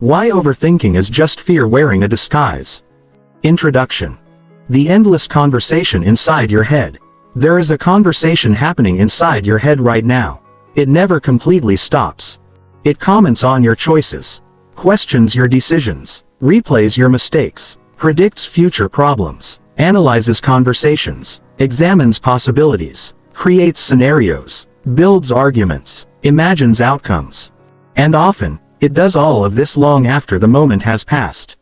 Why overthinking is just fear wearing a disguise. Introduction. The endless conversation inside your head. There is a conversation happening inside your head right now. It never completely stops. It comments on your choices, questions your decisions, replays your mistakes, predicts future problems, analyzes conversations, examines possibilities, creates scenarios, builds arguments, imagines outcomes. And often, it does all of this long after the moment has passed.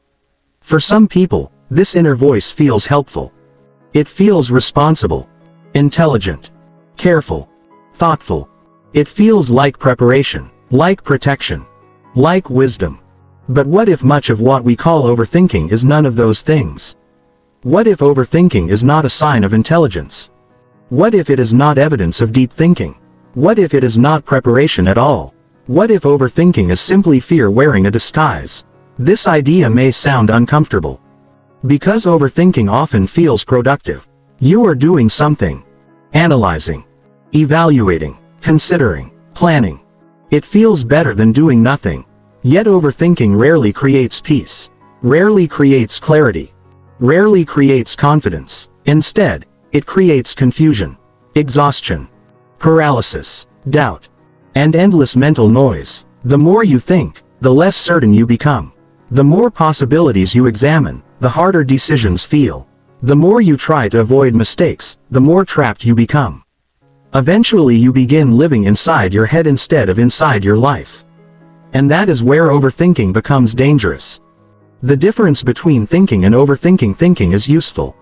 For some people, this inner voice feels helpful. It feels responsible, intelligent, careful, thoughtful. It feels like preparation, like protection, like wisdom. But what if much of what we call overthinking is none of those things? What if overthinking is not a sign of intelligence? What if it is not evidence of deep thinking? What if it is not preparation at all? What if overthinking is simply fear wearing a disguise? This idea may sound uncomfortable. Because overthinking often feels productive. You are doing something. Analyzing, evaluating, considering, planning. It feels better than doing nothing. Yet overthinking rarely creates peace, rarely creates clarity, rarely creates confidence. Instead, it creates confusion, exhaustion, paralysis, doubt, and endless mental noise. The more you think, the less certain you become. The more possibilities you examine, the harder decisions feel. The more you try to avoid mistakes, the more trapped you become. Eventually you begin living inside your head instead of inside your life. And that is where overthinking becomes dangerous. The difference between thinking and overthinking. Thinking is useful.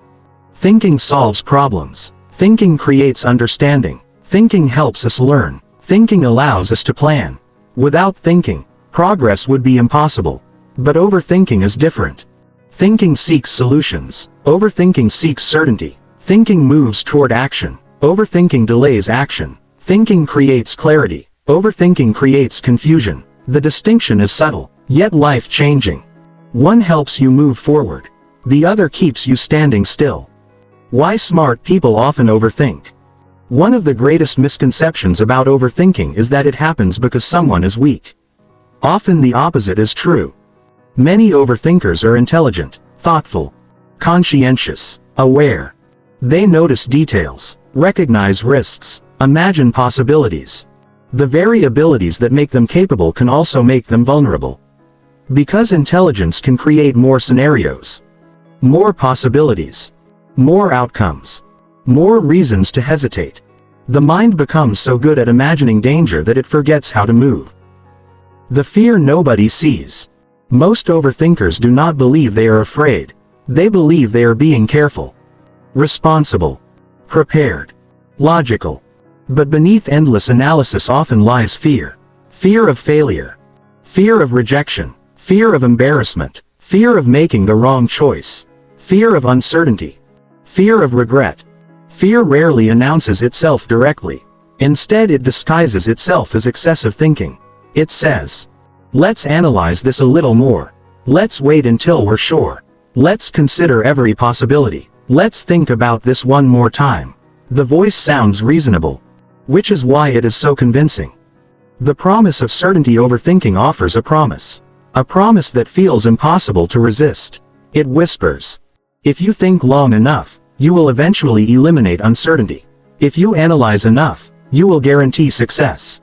Thinking solves problems. Thinking creates understanding. Thinking helps us learn. Thinking allows us to plan. Without thinking, progress would be impossible. But overthinking is different. Thinking seeks solutions. Overthinking seeks certainty. Thinking moves toward action. Overthinking delays action. Thinking creates clarity. Overthinking creates confusion. The distinction is subtle, yet life-changing. One helps you move forward. The other keeps you standing still. Why smart people often overthink. One of the greatest misconceptions about overthinking is that it happens because someone is weak. Often the opposite is true. Many overthinkers are intelligent, thoughtful, conscientious, aware. They notice details, recognize risks, imagine possibilities. The very abilities that make them capable can also make them vulnerable. Because intelligence can create more scenarios, more possibilities, more outcomes, more reasons to hesitate. The mind becomes so good at imagining danger that it forgets how to move. The fear nobody sees. Most overthinkers do not believe they are afraid. They believe they are being careful, responsible, prepared, logical. But beneath endless analysis often lies fear. Fear of failure. Fear of rejection. Fear of embarrassment. Fear of making the wrong choice. Fear of uncertainty. Fear of regret. Fear rarely announces itself directly. Instead, it disguises itself as excessive thinking. It says, "Let's analyze this a little more. Let's wait until we're sure. Let's consider every possibility. Let's think about this one more time." The voice sounds reasonable, which is why it is so convincing. The promise of certainty. Overthinking offers a promise that feels impossible to resist. It whispers, "If you think long enough, you will eventually eliminate uncertainty. If you analyze enough, you will guarantee success.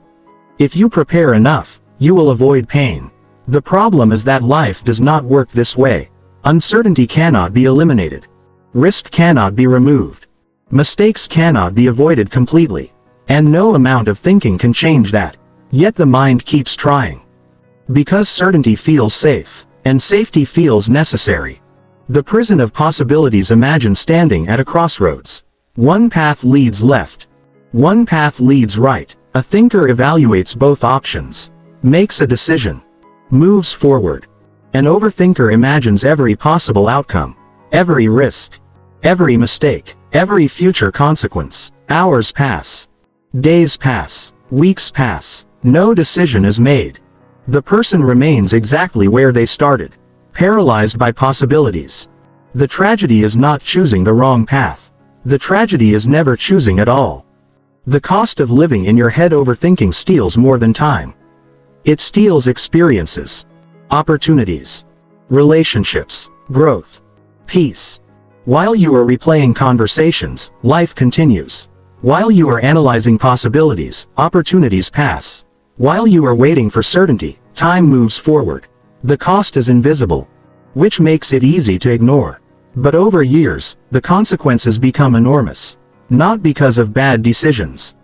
If you prepare enough, you will avoid pain." The problem is that life does not work this way. Uncertainty cannot be eliminated. Risk cannot be removed. Mistakes cannot be avoided completely. And no amount of thinking can change that. Yet the mind keeps trying. Because certainty feels safe, and safety feels necessary. The prison of possibilities. Imagine standing at a crossroads. One path leads left. One path leads right. A thinker evaluates both options, makes a decision, moves forward. An overthinker imagines every possible outcome, every risk, every mistake, every future consequence. Hours pass. Days pass. Weeks pass. No decision is made. The person remains exactly where they started, paralyzed by possibilities. The tragedy is not choosing the wrong path. The tragedy is never choosing at all. The cost of living in your head. Overthinking steals more than time. It steals experiences, opportunities, relationships, growth, peace. While you are replaying conversations, life continues. While you are analyzing possibilities, opportunities pass. While you are waiting for certainty, time moves forward. The cost is invisible, which makes it easy to ignore. But over years, the consequences become enormous. Not because of bad decisions,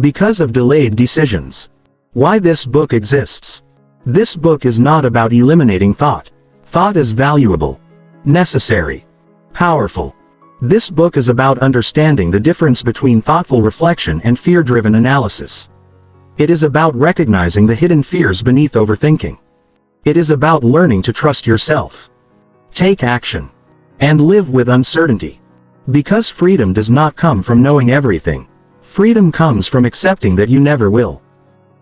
because of delayed decisions. Why this book exists. This book is not about eliminating thought. Thought is valuable, necessary, powerful. This book is about understanding the difference between thoughtful reflection and fear-driven analysis. It is about recognizing the hidden fears beneath overthinking. It is about learning to trust yourself, take action, and live with uncertainty. Because freedom does not come from knowing everything. Freedom comes from accepting that you never will.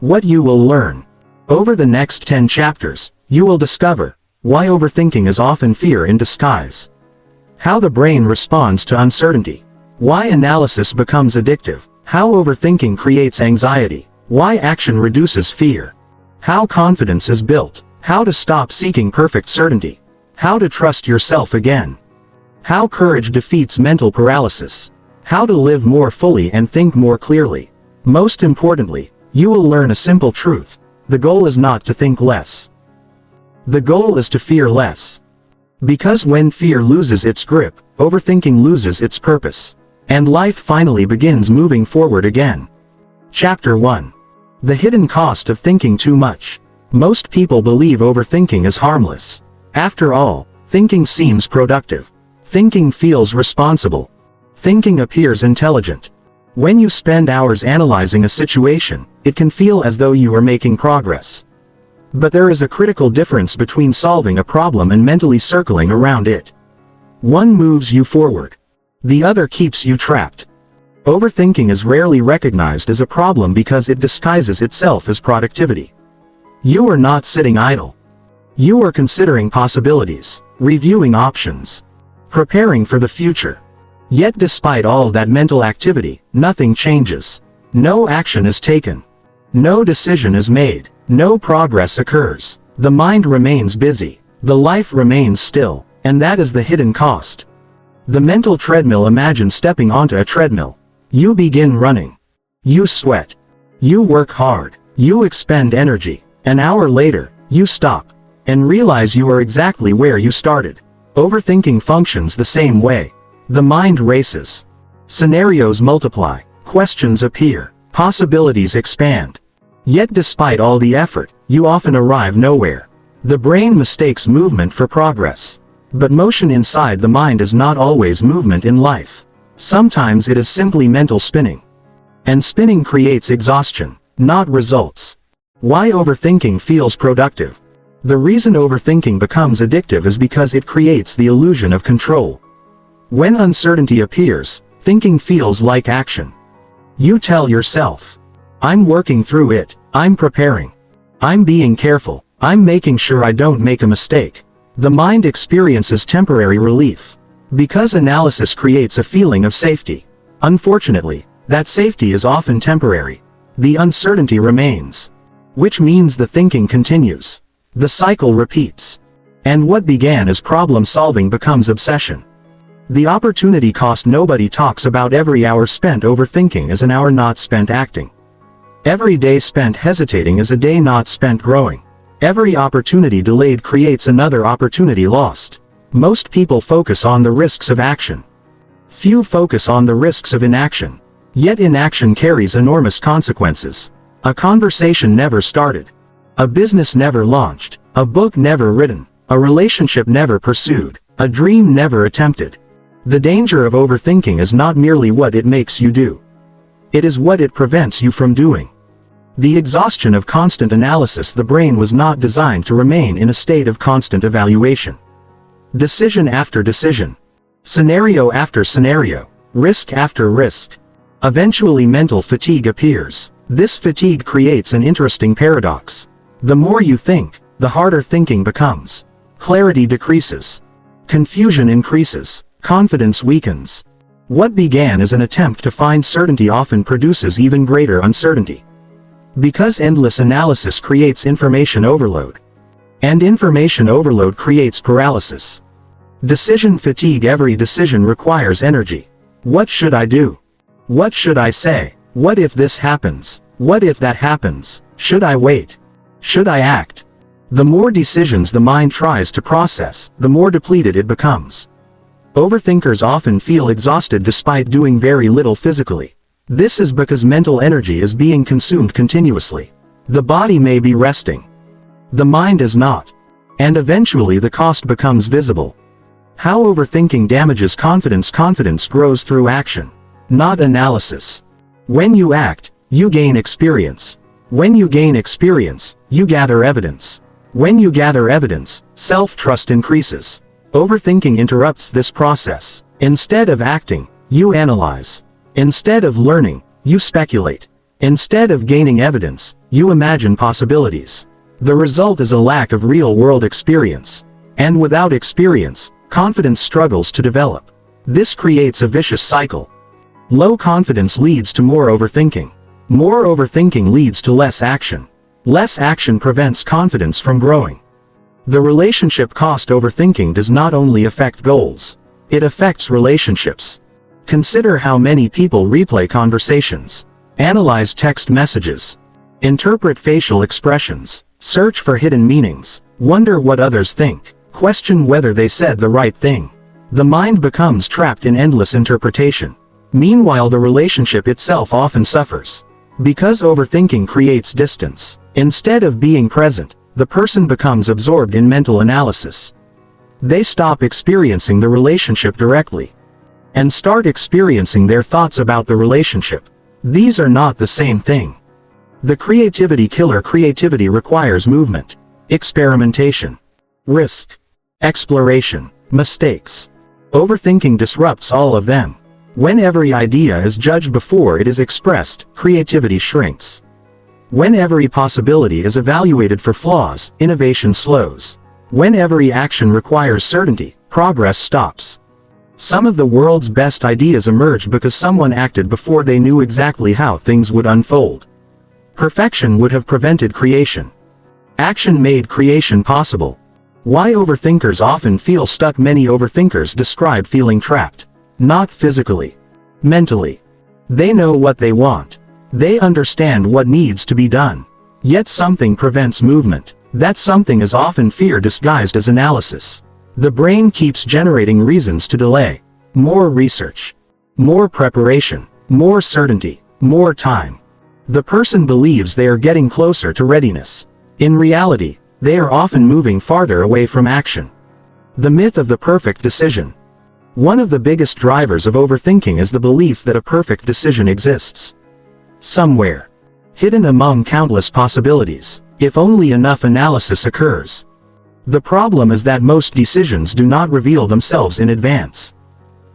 What you will learn. Over the next 10 chapters, you will discover why overthinking is often fear in disguise, how the brain responds to uncertainty, why analysis becomes addictive, how overthinking creates anxiety, why action reduces fear, how confidence is built, how to stop seeking perfect certainty, how to trust yourself again, how courage defeats mental paralysis, how to live more fully and think more clearly. Most importantly, you will learn a simple truth. The goal is not to think less. The goal is to fear less. Because when fear loses its grip, overthinking loses its purpose, and life finally begins moving forward again. Chapter 1. The hidden cost of thinking too much. Most people believe overthinking is harmless. After all, thinking seems productive. Thinking feels responsible. Thinking appears intelligent. When you spend hours analyzing a situation, it can feel as though you are making progress. But there is a critical difference between solving a problem and mentally circling around it. One moves you forward. The other keeps you trapped. Overthinking is rarely recognized as a problem because it disguises itself as productivity. You are not sitting idle. You are considering possibilities, reviewing options, preparing for the future. Yet despite all that mental activity, nothing changes. No action is taken. No decision is made. No progress occurs. The mind remains busy. The life remains still. And that is the hidden cost. The mental treadmill. Imagine stepping onto a treadmill. You begin running. You sweat. You work hard. You expend energy. An hour later, you stop and realize you are exactly where you started. Overthinking functions the same way. The mind races. Scenarios multiply. Questions appear. Possibilities expand. Yet despite all the effort, you often arrive nowhere. The brain mistakes movement for progress. But motion inside the mind is not always movement in life. Sometimes it is simply mental spinning. And spinning creates exhaustion, not results. Why overthinking feels productive? The reason overthinking becomes addictive is because it creates the illusion of control. When uncertainty appears, thinking feels like action. You tell yourself, I'm working through it, I'm preparing, I'm being careful, I'm making sure I don't make a mistake. The mind experiences temporary relief, because analysis creates a feeling of safety. Unfortunately, that safety is often temporary. The uncertainty remains, which means the thinking continues. The cycle repeats. And what began as problem solving becomes obsession. The opportunity cost. Nobody talks about every hour spent overthinking as an hour not spent acting. Every day spent hesitating is a day not spent growing. Every opportunity delayed creates another opportunity lost. Most people focus on the risks of action. Few focus on the risks of inaction. Yet inaction carries enormous consequences. A conversation never started. A business never launched. A book never written. A relationship never pursued. A dream never attempted. The danger of overthinking is not merely what it makes you do. It is what it prevents you from doing. The exhaustion of constant analysis. The brain was not designed to remain in a state of constant evaluation. Decision after decision. Scenario after scenario. Risk after risk. Eventually mental fatigue appears. This fatigue creates an interesting paradox. The more you think, the harder thinking becomes. Clarity decreases. Confusion increases. Confidence weakens. What began as an attempt to find certainty often produces even greater uncertainty. Because endless analysis creates information overload. And information overload creates paralysis. Decision fatigue. Every decision requires energy. What should I do? What should I say? What if this happens? What if that happens? Should I wait? Should I act? The more decisions the mind tries to process, the more depleted it becomes. Overthinkers often feel exhausted despite doing very little physically. This is because mental energy is being consumed continuously. The body may be resting. The mind is not. And eventually the cost becomes visible. How overthinking damages confidence. Confidence grows through action, not analysis. When you act, you gain experience. When you gain experience, you gather evidence. When you gather evidence, self-trust increases. Overthinking interrupts this process. Instead of acting, you analyze. Instead of learning, you speculate. Instead of gaining evidence, you imagine possibilities. The result is a lack of real-world experience. And without experience, confidence struggles to develop. This creates a vicious cycle. Low confidence leads to more overthinking. More overthinking leads to less action. Less action prevents confidence from growing. The relationship cost. Overthinking does not only affect goals, it affects relationships. Consider how many people replay conversations, analyze text messages, interpret facial expressions, search for hidden meanings, wonder what others think, question whether they said the right thing. The mind becomes trapped in endless interpretation. Meanwhile, the relationship itself often suffers. Because overthinking creates distance. Instead of being present, the person becomes absorbed in mental analysis. They stop experiencing the relationship directly and start experiencing their thoughts about the relationship. These are not the same thing. The creativity killer. Creativity requires movement, experimentation, risk, exploration, mistakes. Overthinking disrupts all of them. When every idea is judged before it is expressed, creativity shrinks. When every possibility is evaluated for flaws, innovation slows. When every action requires certainty, progress stops. Some of the world's best ideas emerge because someone acted before they knew exactly how things would unfold. Perfection would have prevented creation. Action made creation possible. Why overthinkers often feel stuck. Many overthinkers describe feeling trapped. Not physically. Mentally. They know what they want. They understand what needs to be done. Yet something prevents movement. That something is often fear disguised as analysis. The brain keeps generating reasons to delay. More research. More preparation. More certainty. More time. The person believes they are getting closer to readiness. In reality, they are often moving farther away from action. The myth of the perfect decision. One of the biggest drivers of overthinking is the belief that a perfect decision exists somewhere, hidden among countless possibilities, if only enough analysis occurs. The problem is that most decisions do not reveal themselves in advance.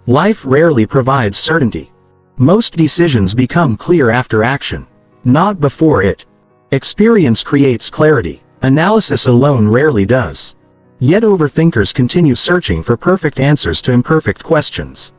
Life rarely provides certainty. Most decisions become clear after action, not before it. Experience creates clarity. Analysis alone rarely does. Yet overthinkers continue searching for perfect answers to imperfect questions.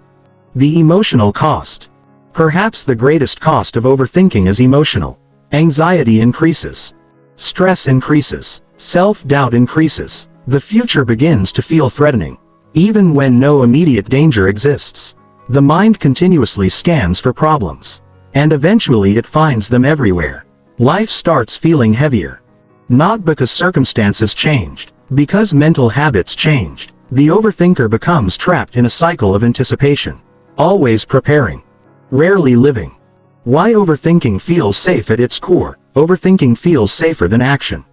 The emotional cost. Perhaps the greatest cost of overthinking is emotional. Anxiety increases. Stress increases. Self-doubt increases. The future begins to feel threatening. Even when no immediate danger exists. The mind continuously scans for problems. And eventually it finds them everywhere. Life starts feeling heavier. Not because circumstances changed. Because mental habits changed. The overthinker becomes trapped in a cycle of anticipation. Always preparing. Rarely living. Why overthinking feels safe at its core. Overthinking feels safer than action.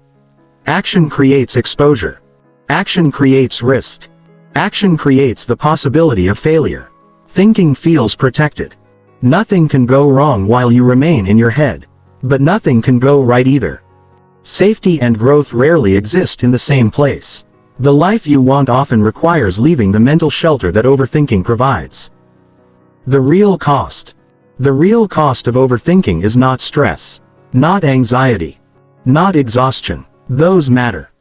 Action creates exposure. Action creates risk. Action creates the possibility of failure. Thinking feels protected. Nothing can go wrong while you remain in your head. But nothing can go right either. Safety and growth rarely exist in the same place. The life you want often requires leaving the mental shelter that overthinking provides. The real cost. The real cost of overthinking is not stress, not anxiety, not exhaustion. Those matter.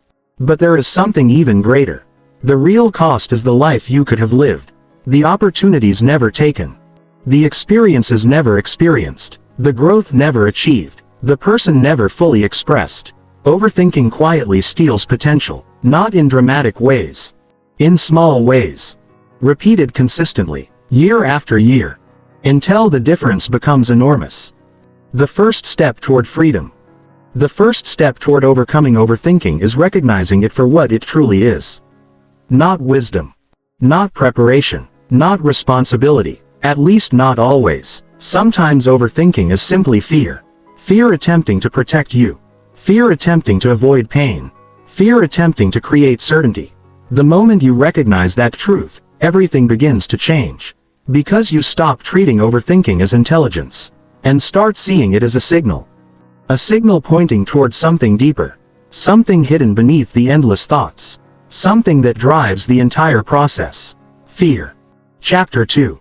But there is something even greater. The real cost is the life you could have lived. The opportunities never taken. The experiences never experienced. The growth never achieved. The person never fully expressed. Overthinking quietly steals potential, not in dramatic ways. In small ways. Repeated consistently, year after year. Until the difference becomes enormous. The first step toward freedom. The first step toward overcoming overthinking is recognizing it for what it truly is. Not wisdom. Not preparation. Not responsibility. At least not always. Sometimes overthinking is simply fear. Fear attempting to protect you. Fear attempting to avoid pain. Fear attempting to create certainty. The moment you recognize that truth, everything begins to change. Because you stop treating overthinking as intelligence, and start seeing it as a signal. A signal pointing towards something deeper. Something hidden beneath the endless thoughts. Something that drives the entire process. Fear. Chapter 2.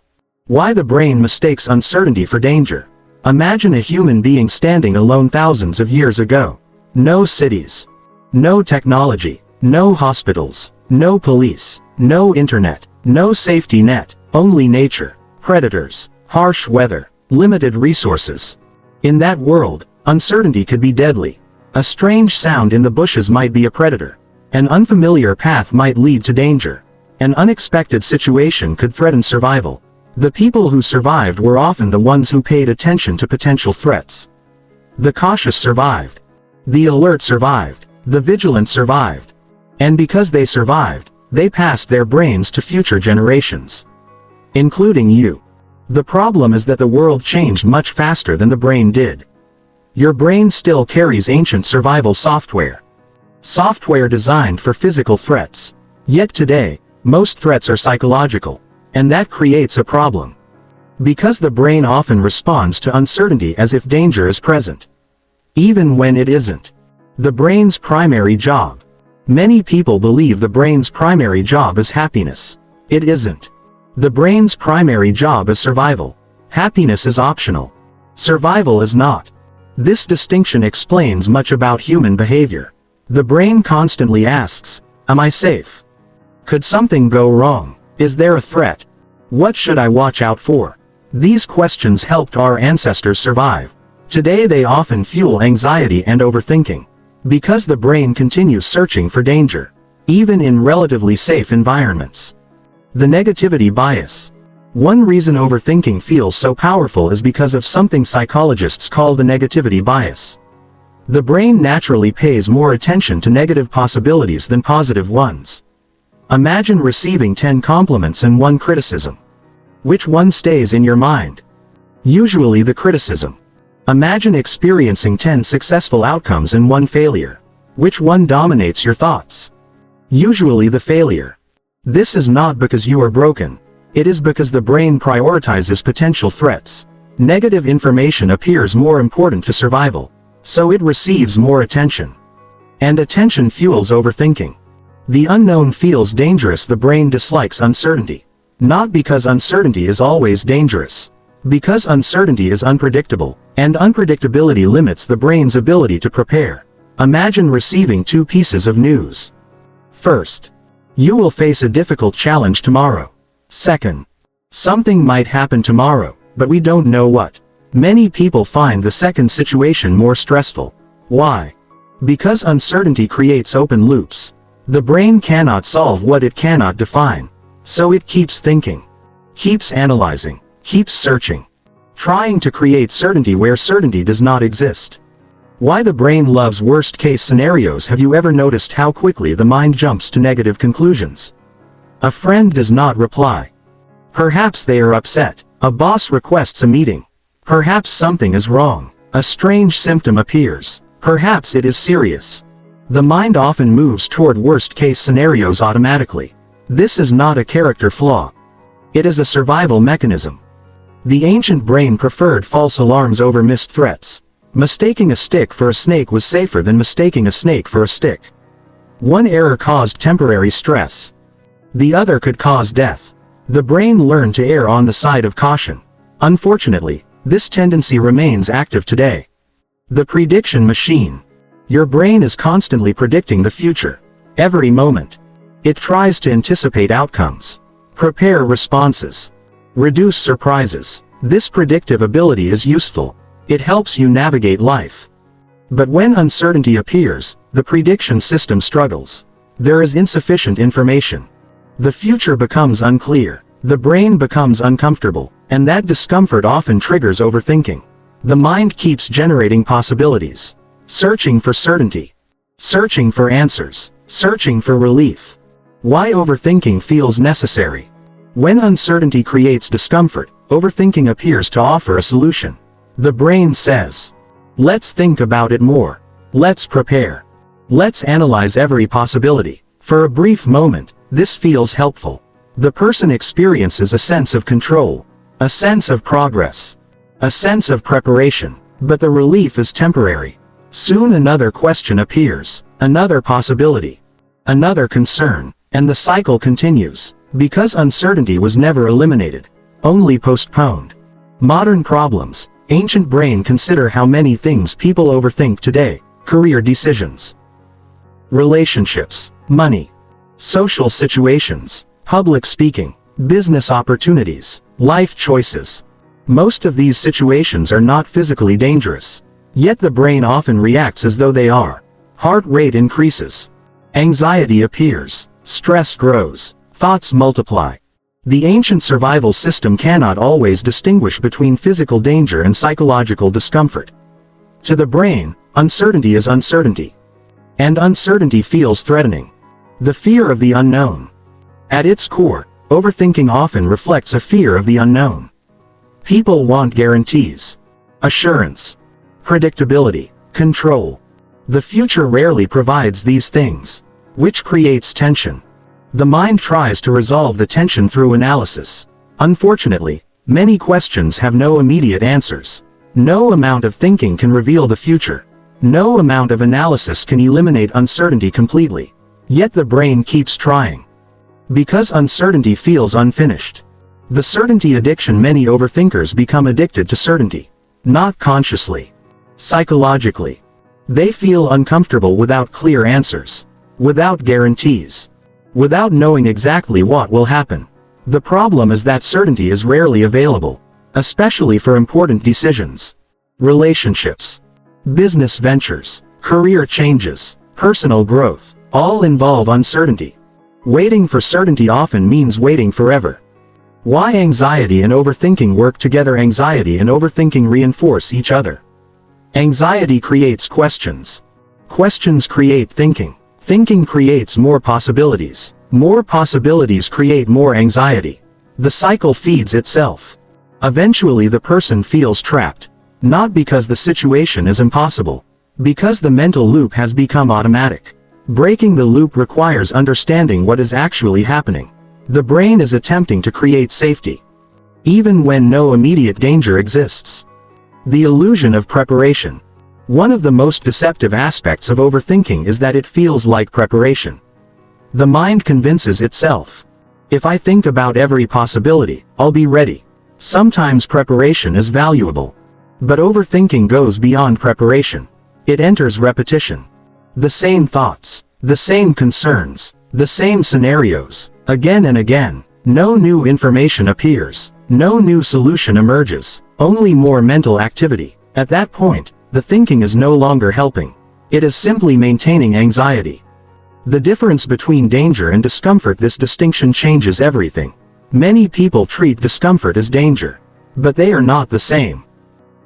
Why the brain mistakes uncertainty for danger. Imagine a human being standing alone thousands of years ago. No cities. No technology. No hospitals. No police. No internet. No safety net. Only nature. Predators. Harsh weather. Limited resources. In that world, uncertainty could be deadly. A strange sound in the bushes might be a predator. An unfamiliar path might lead to danger. An unexpected situation could threaten survival. The people who survived were often the ones who paid attention to potential threats. The cautious survived. The alert survived. The vigilant survived. And because they survived, they passed their brains to future generations. Including you. The problem is that the world changed much faster than the brain did. Your brain still carries ancient survival software. Software designed for physical threats. Yet today, most threats are psychological. And that creates a problem. Because the brain often responds to uncertainty as if danger is present. Even when it isn't. The brain's primary job. Many people believe the brain's primary job is happiness. It isn't. The brain's primary job is survival. Happiness is optional. Survival is not. This distinction explains much about human behavior. The brain constantly asks, am I safe? Could something go wrong? Is there a threat? What should I watch out for? These questions helped our ancestors survive. Today they often fuel anxiety and overthinking. Because the brain continues searching for danger. Even in relatively safe environments. The negativity bias. One reason overthinking feels so powerful is because of something psychologists call the negativity bias. The brain naturally pays more attention to negative possibilities than positive ones. Imagine receiving 10 compliments and 1 criticism. Which one stays in your mind? Usually the criticism. Imagine experiencing 10 successful outcomes and 1 failure. Which one dominates your thoughts? Usually the failure. This is not because you are broken. It is because the brain prioritizes potential threats. Negative information appears more important to survival. So it receives more attention. And attention fuels overthinking. The unknown feels dangerous. The brain dislikes uncertainty. Not because uncertainty is always dangerous. Because uncertainty is unpredictable, and unpredictability limits the brain's ability to prepare. Imagine receiving 2 pieces of news. First, you will face a difficult challenge tomorrow. Second, something might happen tomorrow, but we don't know what. Many people find the second situation more stressful. Why? Because uncertainty creates open loops. The brain cannot solve what it cannot define. So it keeps thinking. Keeps analyzing. Keeps searching. Trying to create certainty where certainty does not exist. Why the brain loves worst-case scenarios. Have you ever noticed how quickly the mind jumps to negative conclusions? A friend does not reply. Perhaps they are upset. A boss requests a meeting. Perhaps something is wrong. A strange symptom appears. Perhaps it is serious. The mind often moves toward worst-case scenarios automatically. This is not a character flaw. It is a survival mechanism. The ancient brain preferred false alarms over missed threats. Mistaking a stick for a snake was safer than mistaking a snake for a stick. One error caused temporary stress. The other could cause death. The brain learned to err on the side of caution. Unfortunately, this tendency remains active today. The prediction machine. Your brain is constantly predicting the future. Every moment. It tries to anticipate outcomes. Prepare responses. Reduce surprises. This predictive ability is useful. It helps you navigate life. But when uncertainty appears, the prediction system struggles. There is insufficient information. The future becomes unclear. The brain becomes uncomfortable, and that discomfort often triggers overthinking. The mind keeps generating possibilities, searching for certainty, searching for answers, searching for relief. Why overthinking feels necessary? When uncertainty creates discomfort, overthinking appears to offer a solution. The brain says, let's think about it more. Let's prepare. Let's analyze every possibility. For a brief moment, this feels helpful. The person experiences a sense of control, a sense of progress, a sense of preparation, but the relief is temporary. Soon another question appears, another possibility, another concern, and the cycle continues, because uncertainty was never eliminated, only postponed. Modern problems. Ancient brain. Consider how many things people overthink today. Career decisions, relationships, money, social situations, public speaking, business opportunities, life choices. Most of these situations are not physically dangerous, yet the brain often reacts as though they are. Heart rate increases, anxiety appears, stress grows, thoughts multiply. The ancient survival system cannot always distinguish between physical danger and psychological discomfort. To the brain, uncertainty is uncertainty. And uncertainty feels threatening. The fear of the unknown. At its core, overthinking often reflects a fear of the unknown. People want guarantees, assurance, predictability, control. The future rarely provides these things, which creates tension. The mind tries to resolve the tension through analysis. Unfortunately, many questions have no immediate answers. No amount of thinking can reveal the future. No amount of analysis can eliminate uncertainty completely. Yet the brain keeps trying. Because uncertainty feels unfinished. The certainty addiction. Many overthinkers become addicted to certainty. Not consciously. Psychologically. They feel uncomfortable without clear answers. Without guarantees. Without knowing exactly what will happen. The problem is that certainty is rarely available, especially for important decisions. Relationships, business ventures, career changes, personal growth, all involve uncertainty. Waiting for certainty often means waiting forever. Why anxiety and overthinking work together? Anxiety and overthinking reinforce each other. Anxiety creates questions. Questions create thinking. Thinking creates more possibilities. More possibilities create more anxiety. The cycle feeds itself. Eventually the person feels trapped. Not because the situation is impossible. Because the mental loop has become automatic. Breaking the loop requires understanding what is actually happening. The brain is attempting to create safety, even when no immediate danger exists. The illusion of preparation. One of the most deceptive aspects of overthinking is that it feels like preparation. The mind convinces itself, if I think about every possibility, I'll be ready. Sometimes preparation is valuable. But overthinking goes beyond preparation. It enters repetition. The same thoughts, the same concerns, the same scenarios, again and again. No new information appears. No new solution emerges. Only more mental activity. At that point, the thinking is no longer helping. It is simply maintaining anxiety. The difference between danger and discomfort. This distinction changes everything. Many people treat discomfort as danger. But they are not the same.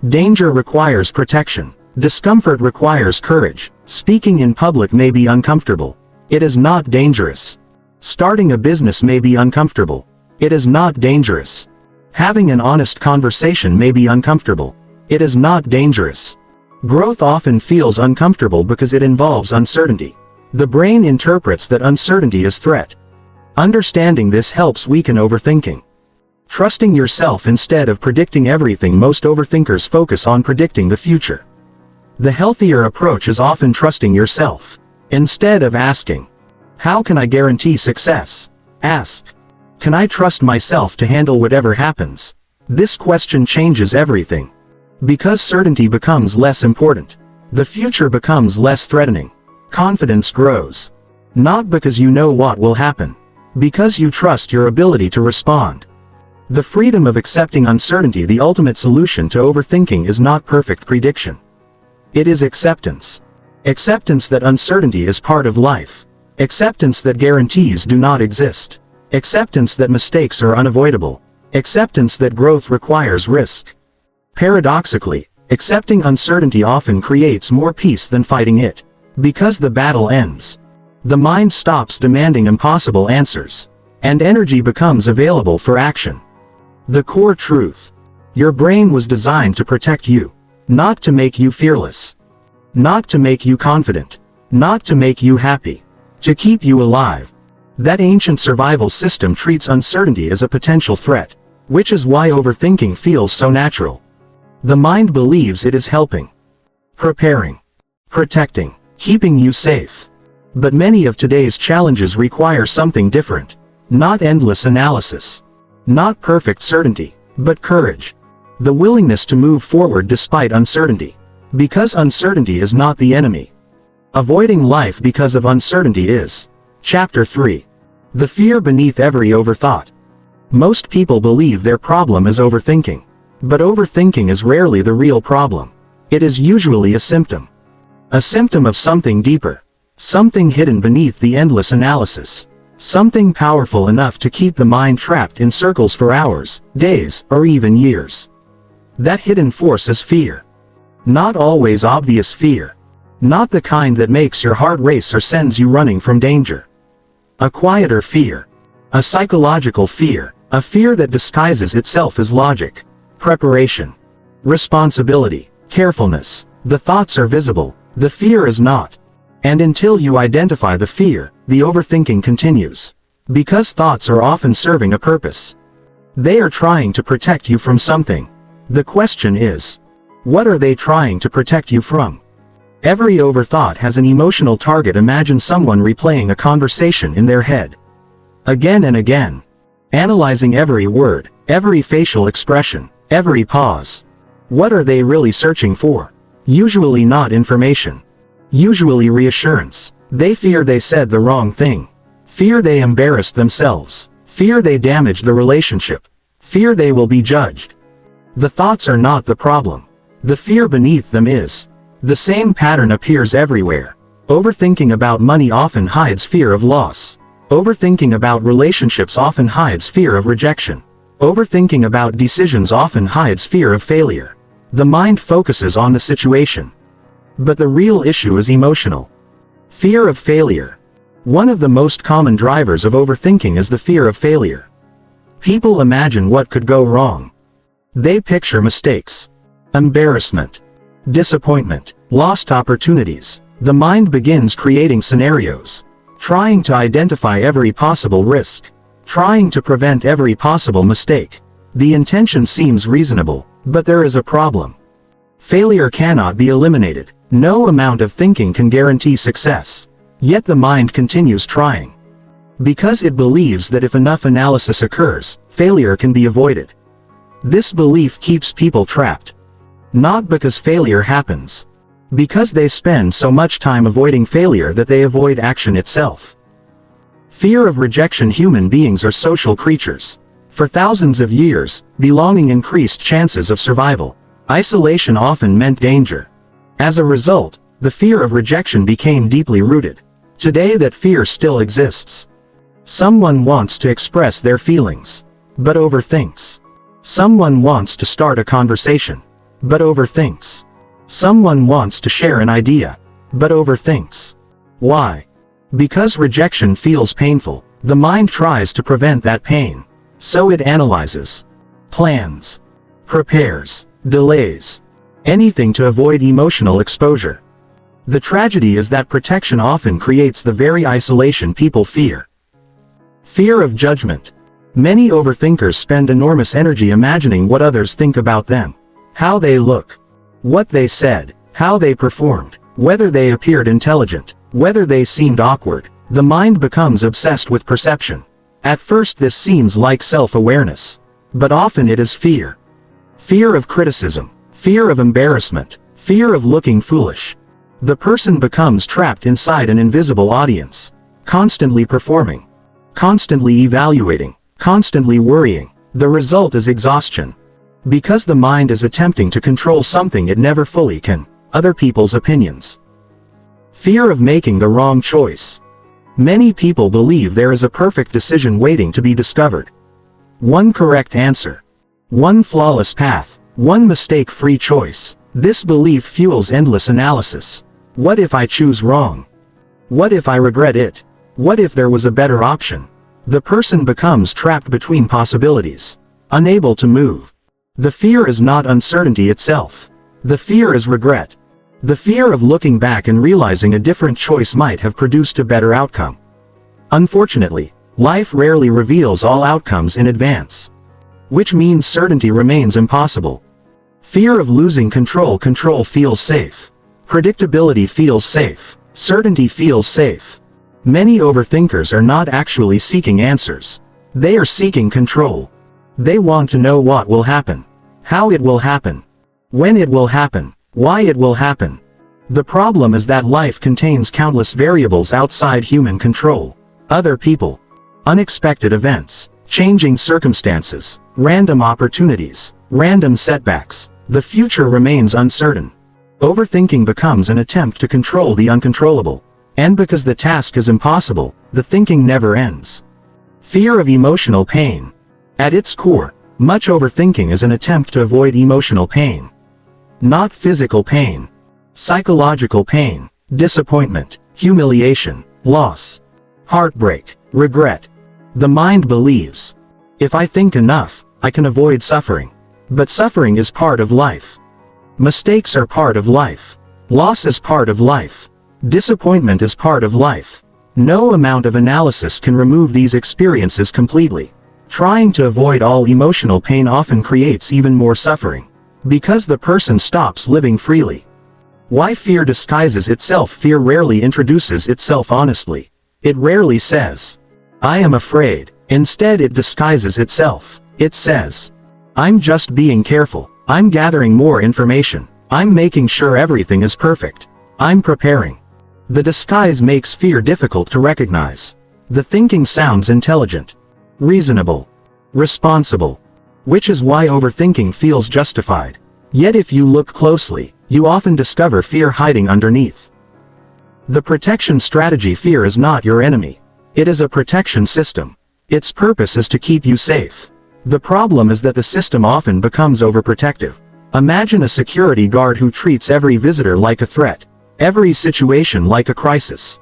Danger requires protection. Discomfort requires courage. Speaking in public may be uncomfortable. It is not dangerous. Starting a business may be uncomfortable. It is not dangerous. Having an honest conversation may be uncomfortable. It is not dangerous. Growth often feels uncomfortable because it involves uncertainty. The brain interprets that uncertainty as threat. Understanding this helps weaken overthinking. Trusting yourself instead of predicting everything. Most overthinkers focus on predicting the future. The healthier approach is often trusting yourself. Instead of asking, how can I guarantee success? Ask, can I trust myself to handle whatever happens? This question changes everything. Because certainty becomes less important, the future becomes less threatening. Confidence grows. Not because you know what will happen. Because you trust your ability to respond. The freedom of accepting uncertainty. The ultimate solution to overthinking is not perfect prediction. It is acceptance. Acceptance that uncertainty is part of life. Acceptance that guarantees do not exist. Acceptance that mistakes are unavoidable. Acceptance that growth requires risk. Paradoxically, accepting uncertainty often creates more peace than fighting it. Because the battle ends. The mind stops demanding impossible answers. And energy becomes available for action. The core truth. Your brain was designed to protect you. Not to make you fearless. Not to make you confident. Not to make you happy. To keep you alive. That ancient survival system treats uncertainty as a potential threat, which is why overthinking feels so natural. The mind believes it is helping. Preparing. Protecting. Keeping you safe. But many of today's challenges require something different. Not endless analysis. Not perfect certainty, but courage. The willingness to move forward despite uncertainty. Because uncertainty is not the enemy. Avoiding life because of uncertainty is. Chapter 3. The fear beneath every overthought. Most people believe their problem is overthinking. But overthinking is rarely the real problem. It is usually a symptom. A symptom of something deeper. Something hidden beneath the endless analysis. Something powerful enough to keep the mind trapped in circles for hours, days, or even years. That hidden force is fear. Not always obvious fear. Not the kind that makes your heart race or sends you running from danger. A quieter fear. A psychological fear. A fear that disguises itself as logic. Preparation. Responsibility. Carefulness. The thoughts are visible. The fear is not. And until you identify the fear, the overthinking continues. Because thoughts are often serving a purpose. They are trying to protect you from something. The question is, what are they trying to protect you from? Every overthought has an emotional target. Imagine someone replaying a conversation in their head. Again and again. Analyzing every word, every facial expression, every pause. What are they really searching for? Usually not information. Usually reassurance. They fear they said the wrong thing. Fear they embarrassed themselves. Fear they damaged the relationship. Fear they will be judged. The thoughts are not the problem. The fear beneath them is. The same pattern appears everywhere. Overthinking about money often hides fear of loss. Overthinking about relationships often hides fear of rejection. Overthinking about decisions often hides fear of failure. The mind focuses on the situation. But the real issue is emotional. Fear of failure. One of the most common drivers of overthinking is the fear of failure. People imagine what could go wrong. They picture mistakes, embarrassment, disappointment, lost opportunities. The mind begins creating scenarios, trying to identify every possible risk, trying to prevent every possible mistake. The intention seems reasonable, but there is a problem. Failure cannot be eliminated. No amount of thinking can guarantee success. Yet the mind continues trying. Because it believes that if enough analysis occurs, failure can be avoided. This belief keeps people trapped. Not because failure happens. Because they spend so much time avoiding failure that they avoid action itself. Fear of rejection. Human beings are social creatures. For thousands of years, belonging increased chances of survival. Isolation often meant danger. As a result, the fear of rejection became deeply rooted. Today that fear still exists. Someone wants to express their feelings, but overthinks. Someone wants to start a conversation, but overthinks. Someone wants to share an idea, but overthinks. Why? Because rejection feels painful. The mind tries to prevent that pain. So it analyzes, plans, prepares, delays. Anything to avoid emotional exposure. The tragedy is that protection often creates the very isolation people fear. Fear of judgment. Many overthinkers spend enormous energy imagining what others think about them. How they look. What they said. How they performed. Whether they appeared intelligent. Whether they seemed awkward. The mind becomes obsessed with perception. At first this seems like self-awareness. But often it is fear. Fear of criticism. Fear of embarrassment. Fear of looking foolish. The person becomes trapped inside an invisible audience. Constantly performing. Constantly evaluating. Constantly worrying. The result is exhaustion. Because the mind is attempting to control something it never fully can. other people's opinions. Fear of making the wrong choice. Many people believe there is a perfect decision waiting to be discovered. One correct answer. One flawless path. One mistake-free choice. This belief fuels endless analysis. What if I choose wrong? What if I regret it? What if there was a better option? The person becomes trapped between possibilities, unable to move. The fear is not uncertainty itself. The fear is regret. The fear of looking back and realizing a different choice might have produced a better outcome. Unfortunately, life rarely reveals all outcomes in advance, which means certainty remains impossible. Fear of losing control. Control feels safe. Predictability feels safe. Certainty feels safe. Many overthinkers are not actually seeking answers. They are seeking control. They want to know what will happen, how it will happen, when it will happen, why it will happen. The problem is that life contains countless variables outside human control. Other people, unexpected events, changing circumstances, random opportunities, random setbacks. The future remains uncertain. Overthinking becomes an attempt to control the uncontrollable. And because the task is impossible, the thinking never ends. Fear of emotional pain. At its core, much overthinking is an attempt to avoid emotional pain. Not physical pain. Psychological pain, disappointment, humiliation, loss, heartbreak, regret. The mind believes, if I think enough, I can avoid suffering. But suffering is part of life. Mistakes are part of life. Loss is part of life. Disappointment is part of life. No amount of analysis can remove these experiences completely. Trying to avoid all emotional pain often creates even more suffering, because the person stops living freely. Why fear disguises itself? Fear rarely introduces itself honestly. It rarely says, I am afraid. Instead, it disguises itself. It says, I'm just being careful. I'm gathering more information. I'm making sure everything is perfect. I'm preparing. The disguise makes fear difficult to recognize. The thinking sounds intelligent, reasonable, responsible, which is why overthinking feels justified. Yet if you look closely, you often discover fear hiding underneath. The protection strategy. Fear is not your enemy. It is a protection system. Its purpose is to keep you safe. The problem is that the system often becomes overprotective. Imagine a security guard who treats every visitor like a threat, every situation like a crisis,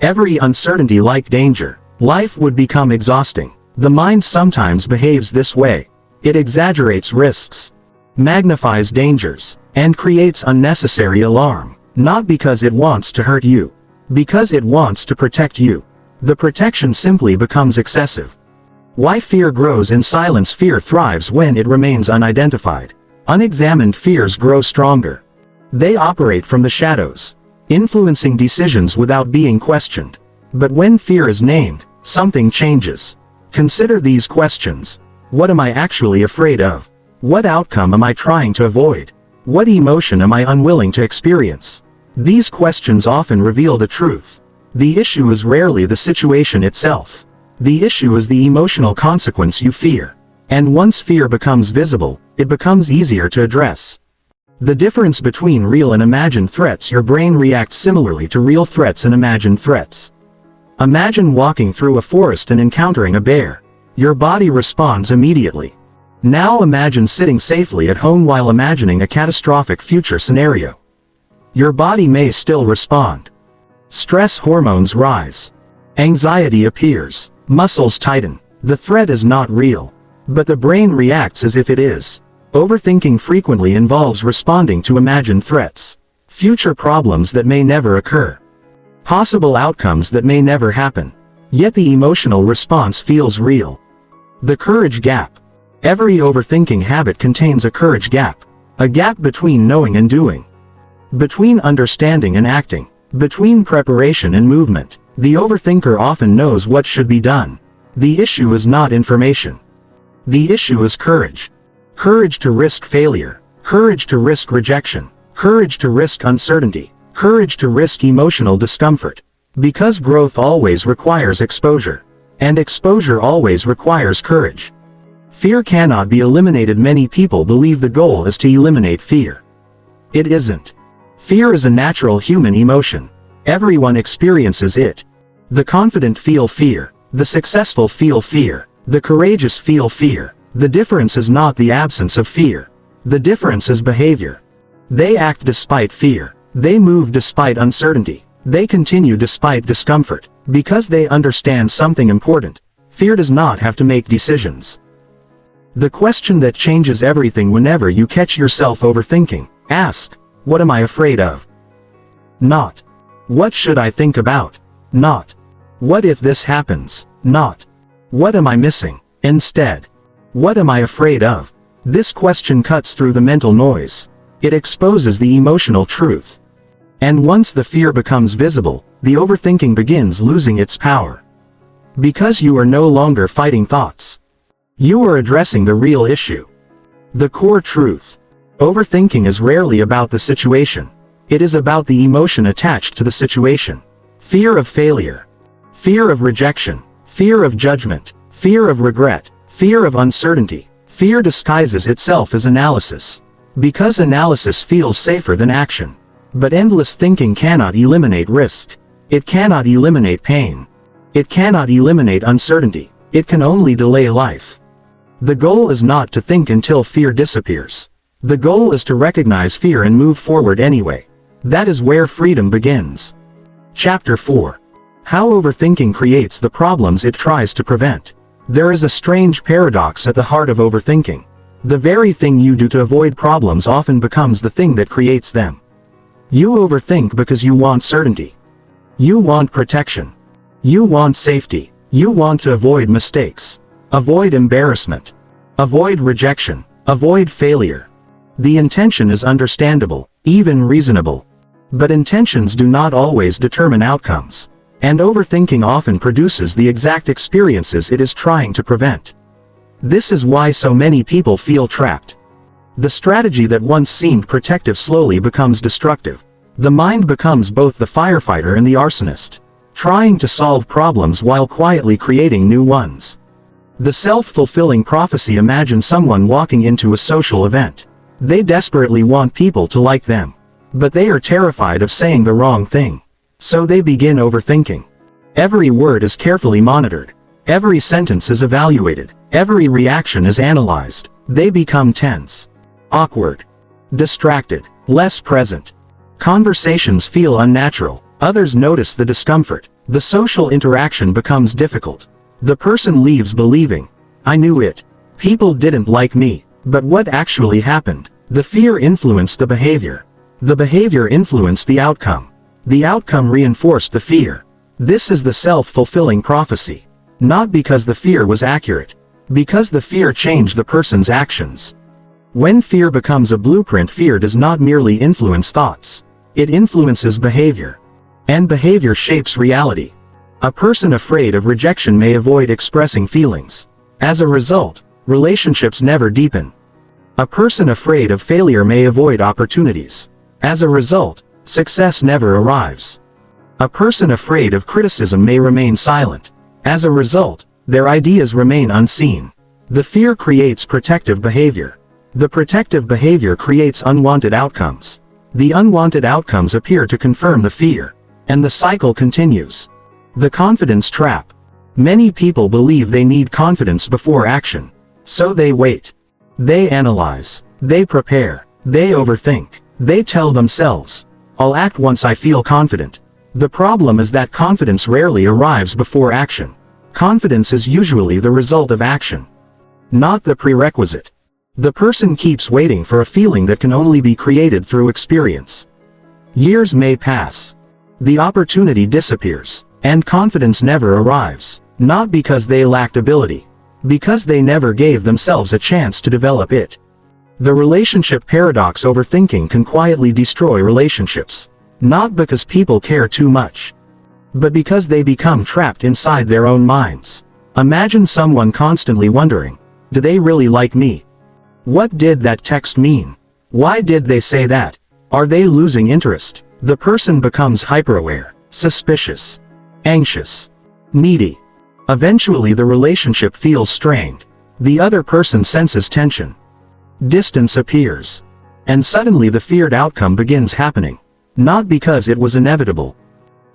every uncertainty like danger. Life would become exhausting. The mind sometimes behaves this way. It exaggerates risks, magnifies dangers, and creates unnecessary alarm. Not because it wants to hurt you, because it wants to protect you. The protection simply becomes excessive. Why fear grows in silence? Fear thrives when it remains unidentified. Unexamined fears grow stronger. They operate from the shadows, influencing decisions without being questioned. But when fear is named, something changes. Consider these questions. What am I actually afraid of? What outcome am I trying to avoid? What emotion am I unwilling to experience? These questions often reveal the truth. The issue is rarely the situation itself. The issue is the emotional consequence you fear. And once fear becomes visible, it becomes easier to address. The difference between real and imagined threats. Your brain reacts similarly to real threats and imagined threats. Imagine walking through a forest and encountering a bear. Your body responds immediately. Now imagine sitting safely at home while imagining a catastrophic future scenario. Your body may still respond. Stress hormones rise. Anxiety appears. Muscles tighten. The threat is not real, but the brain reacts as if it is. Overthinking frequently involves responding to imagined threats, future problems that may never occur, possible outcomes that may never happen. Yet the emotional response feels real. The courage gap. Every overthinking habit contains a courage gap. A gap between knowing and doing, between understanding and acting, between preparation and movement. The overthinker often knows what should be done. The issue is not information. The issue is courage. Courage to risk failure. Courage to risk rejection. Courage to risk uncertainty. Courage to risk emotional discomfort. Because growth always requires exposure. And exposure always requires courage. Fear cannot be eliminated. Many people believe the goal is to eliminate fear. It isn't. Fear is a natural human emotion. Everyone experiences it. The confident feel fear. The successful feel fear. The courageous feel fear. The difference is not the absence of fear. The difference is behavior. They act despite fear. They move despite uncertainty. They continue despite discomfort, because they understand something important. Fear does not have to make decisions. The question that changes everything whenever you catch yourself overthinking. Ask, what am I afraid of? Not, what should I think about? Not, what if this happens? Not, what am I missing? Instead, what am I afraid of? This question cuts through the mental noise. It exposes the emotional truth. And once the fear becomes visible, the overthinking begins losing its power. Because you are no longer fighting thoughts. You are addressing the real issue. The core truth. Overthinking is rarely about the situation. It is about the emotion attached to the situation. Fear of failure. Fear of rejection. Fear of judgment. Fear of regret. Fear of uncertainty. Fear disguises itself as analysis. Because analysis feels safer than action. But endless thinking cannot eliminate risk. It cannot eliminate pain. It cannot eliminate uncertainty. It can only delay life. The goal is not to think until fear disappears. The goal is to recognize fear and move forward anyway. That is where freedom begins. Chapter 4. How overthinking creates the problems it tries to prevent. There is a strange paradox at the heart of overthinking. The very thing you do to avoid problems often becomes the thing that creates them. You overthink because you want certainty. You want protection. You want safety. You want to avoid mistakes. Avoid embarrassment. Avoid rejection. Avoid failure. The intention is understandable, even reasonable. But intentions do not always determine outcomes. And overthinking often produces the exact experiences it is trying to prevent. This is why so many people feel trapped. The strategy that once seemed protective slowly becomes destructive. The mind becomes both the firefighter and the arsonist, trying to solve problems while quietly creating new ones. The self-fulfilling prophecy. Imagine someone walking into a social event. They desperately want people to like them. But they are terrified of saying the wrong thing. So they begin overthinking. Every word is carefully monitored. Every sentence is evaluated. Every reaction is analyzed. They become tense, awkward, distracted, less present. Conversations feel unnatural. Others notice the discomfort. The social interaction becomes difficult. The person leaves believing, I knew it. People didn't like me. But what actually happened? The fear influenced the behavior. The behavior influenced the outcome. The outcome reinforced the fear. This is the self-fulfilling prophecy. Not because the fear was accurate. Because the fear changed the person's actions. When fear becomes a blueprint, fear does not merely influence thoughts. It influences behavior. And behavior shapes reality. A person afraid of rejection may avoid expressing feelings. As a result, relationships never deepen. A person afraid of failure may avoid opportunities. As a result, success never arrives. A person afraid of criticism may remain silent. As a result, their ideas remain unseen. The fear creates protective behavior. The protective behavior creates unwanted outcomes. The unwanted outcomes appear to confirm the fear. And the cycle continues. The confidence trap. Many people believe they need confidence before action. So they wait. They analyze. They prepare. They overthink. They tell themselves, I'll act once I feel confident. The problem is that confidence rarely arrives before action. Confidence is usually the result of action, not the prerequisite. The person keeps waiting for a feeling that can only be created through experience. Years may pass. The opportunity disappears, and confidence never arrives, not because they lacked ability, because they never gave themselves a chance to develop it. The relationship paradox. Overthinking can quietly destroy relationships, not because people care too much, but because they become trapped inside their own minds. Imagine someone constantly wondering, do they really like me? What did that text mean? Why did they say that? Are they losing interest? The person becomes hyperaware, suspicious, anxious, needy. Eventually the relationship feels strained. The other person senses tension. Distance appears. And suddenly the feared outcome begins happening. Not because it was inevitable.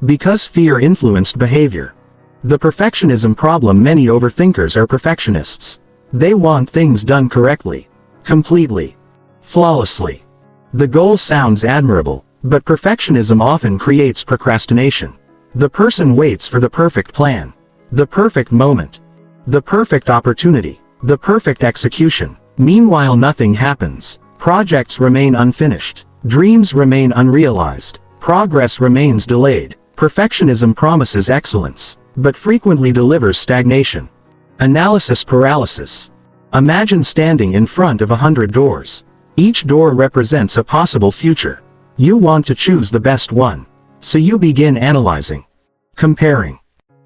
Because fear influenced behavior. The perfectionism problem: many overthinkers are perfectionists. They want things done correctly, completely, flawlessly. The goal sounds admirable, but perfectionism often creates procrastination. The person waits for the perfect plan, the perfect moment, the perfect opportunity, the perfect execution. Meanwhile, nothing happens. Projects remain unfinished. Dreams remain unrealized. Progress remains delayed. Perfectionism promises excellence, but frequently delivers stagnation. Analysis paralysis. Imagine standing in front of 100 doors. Each door represents a possible future. You want to choose the best one. So you begin analyzing, comparing,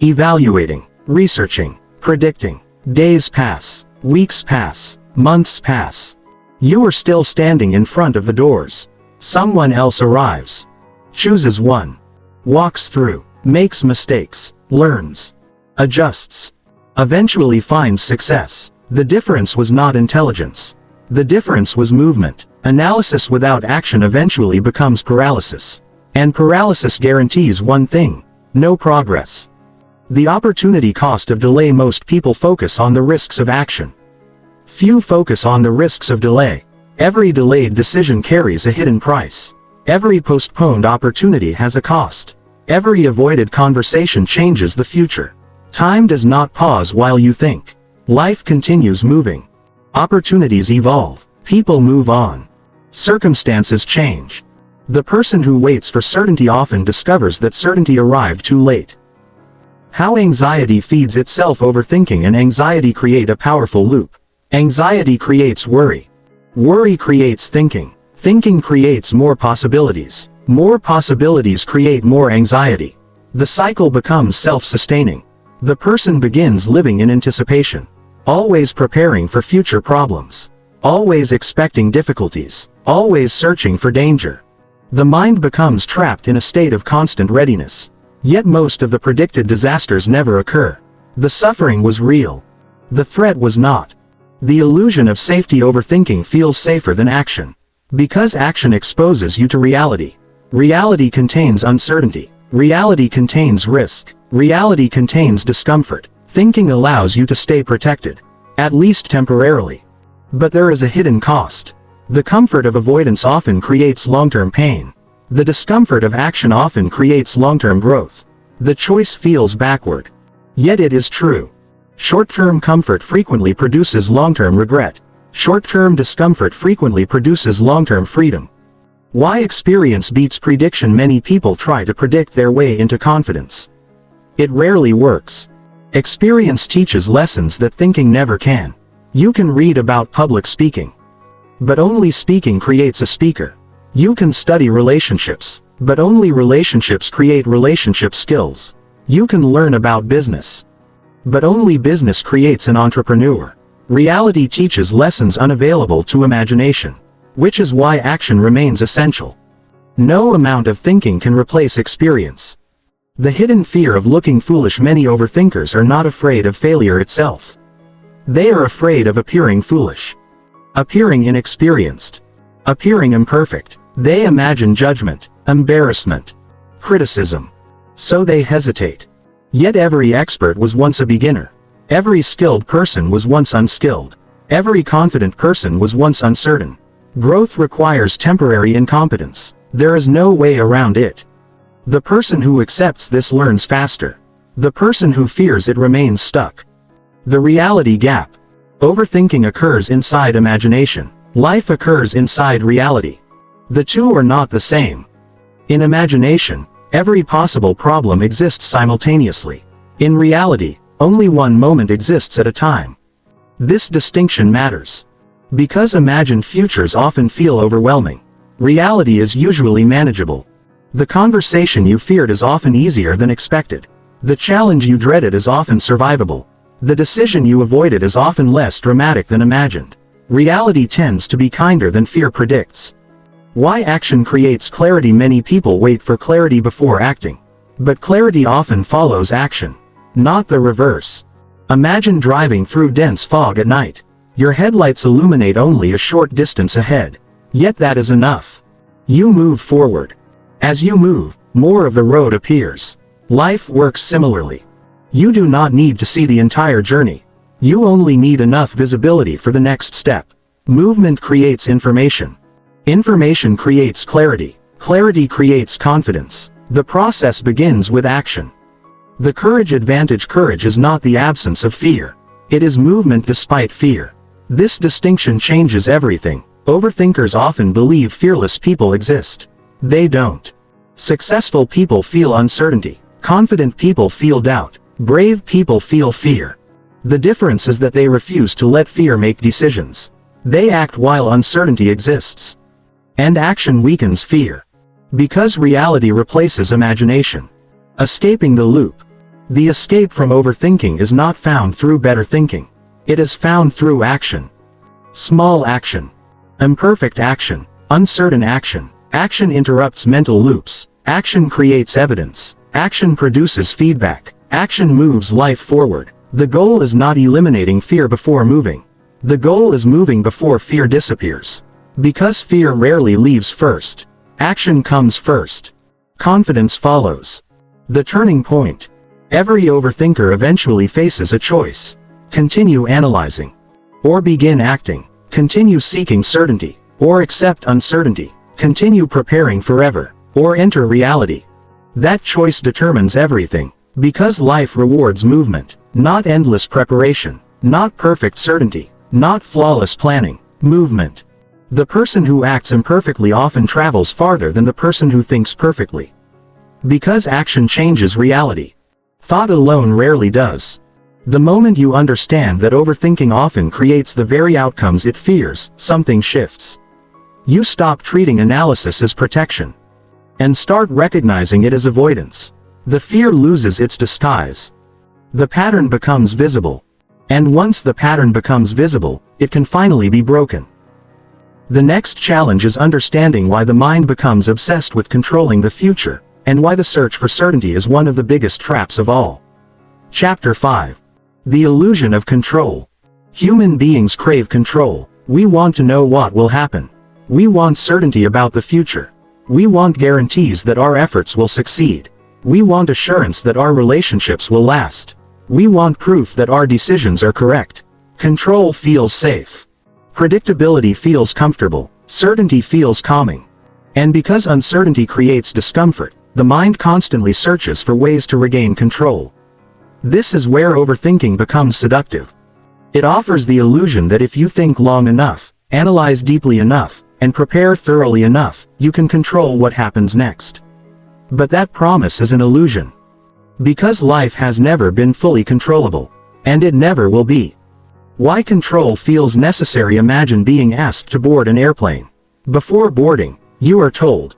evaluating, researching, predicting. Days pass, weeks pass, months pass. You are still standing in front of the doors. Someone else arrives, chooses one, walks through, makes mistakes, learns, adjusts, eventually finds success. The difference was not intelligence. The difference was movement. Analysis without action eventually becomes paralysis. And paralysis guarantees one thing: no progress. The opportunity cost of delay. Most people focus on the risks of action. Few focus on the risks of delay. Every delayed decision carries a hidden price. Every postponed opportunity has a cost. Every avoided conversation changes the future. Time does not pause while you think. Life continues moving. Opportunities evolve. People move on. Circumstances change. The person who waits for certainty often discovers that certainty arrived too late. How anxiety feeds itself. Overthinking and anxiety create a powerful loop. Anxiety creates worry. Worry creates thinking. Thinking creates more possibilities. More possibilities create more anxiety. The cycle becomes self-sustaining. The person begins living in anticipation, always preparing for future problems, always expecting difficulties, always searching for danger. The mind becomes trapped in a state of constant readiness. Yet most of the predicted disasters never occur. The suffering was real. The threat was not. The illusion of safety. Overthinking feels safer than action. Because action exposes you to reality. Reality contains uncertainty. Reality contains risk. Reality contains discomfort. Thinking allows you to stay protected, at least temporarily. But there is a hidden cost. The comfort of avoidance often creates long-term pain. The discomfort of action often creates long-term growth. The choice feels backward. Yet it is true. Short-term comfort frequently produces long-term regret. Short-term discomfort frequently produces long-term freedom. Why experience beats prediction? Many people try to predict their way into confidence. It rarely works. Experience teaches lessons that thinking never can. You can read about public speaking, but only speaking creates a speaker. You can study relationships, but only relationships create relationship skills. You can learn about business, but only business creates an entrepreneur. Reality teaches lessons unavailable to imagination, which is why action remains essential. No amount of thinking can replace experience. The hidden fear of looking foolish. Many overthinkers are not afraid of failure itself. They are afraid of appearing foolish, appearing inexperienced, appearing imperfect. They imagine judgment, embarrassment, criticism. So they hesitate. Yet every expert was once a beginner. Every skilled person was once unskilled. Every confident person was once uncertain. Growth requires temporary incompetence. There is no way around it. The person who accepts this learns faster. The person who fears it remains stuck. The reality gap. Overthinking occurs inside imagination. Life occurs inside reality. The two are not the same. In imagination, every possible problem exists simultaneously. In reality, only one moment exists at a time. This distinction matters. Because imagined futures often feel overwhelming, reality is usually manageable. The conversation you feared is often easier than expected. The challenge you dreaded is often survivable. The decision you avoided is often less dramatic than imagined. Reality tends to be kinder than fear predicts. Why action creates clarity? Many people wait for clarity before acting. But clarity often follows action, not the reverse. Imagine driving through dense fog at night. Your headlights illuminate only a short distance ahead. Yet that is enough. You move forward. As you move, more of the road appears. Life works similarly. You do not need to see the entire journey. You only need enough visibility for the next step. Movement creates information. Information creates clarity. Clarity creates confidence. The process begins with action. The courage advantage. Courage is not the absence of fear. It is movement despite fear. This distinction changes everything. Overthinkers often believe fearless people exist. They don't. Successful people feel uncertainty. Confident people feel doubt. Brave people feel fear. The difference is that they refuse to let fear make decisions. They act while uncertainty exists. And action weakens fear. Because reality replaces imagination. Escaping the loop. The escape from overthinking is not found through better thinking. It is found through action. Small action. Imperfect action. Uncertain action. Action interrupts mental loops. Action creates evidence. Action produces feedback. Action moves life forward. The goal is not eliminating fear before moving. The goal is moving before fear disappears. Because fear rarely leaves first. Action comes first. Confidence follows. The turning point. Every overthinker eventually faces a choice. Continue analyzing. Or begin acting. Continue seeking certainty. Or accept uncertainty. Continue preparing forever. Or enter reality. That choice determines everything. Because life rewards movement. Not endless preparation. Not perfect certainty. Not flawless planning. Movement. The person who acts imperfectly often travels farther than the person who thinks perfectly. Because action changes reality. Thought alone rarely does. The moment you understand that overthinking often creates the very outcomes it fears, something shifts. You stop treating analysis as protection. And start recognizing it as avoidance. The fear loses its disguise. The pattern becomes visible. And once the pattern becomes visible, it can finally be broken. The next challenge is understanding why the mind becomes obsessed with controlling the future, and why the search for certainty is one of the biggest traps of all. Chapter 5. The illusion of control. Human beings crave control. We want to know what will happen. We want certainty about the future. We want guarantees that our efforts will succeed. We want assurance that our relationships will last. We want proof that our decisions are correct. Control feels safe. Predictability feels comfortable. Certainty feels calming. And because uncertainty creates discomfort, the mind constantly searches for ways to regain control. This is where overthinking becomes seductive. It offers the illusion that if you think long enough, analyze deeply enough, and prepare thoroughly enough, you can control what happens next. But that promise is an illusion. Because life has never been fully controllable. And it never will be. Why control feels necessary. Imagine being asked to board an airplane. Before boarding, you are told.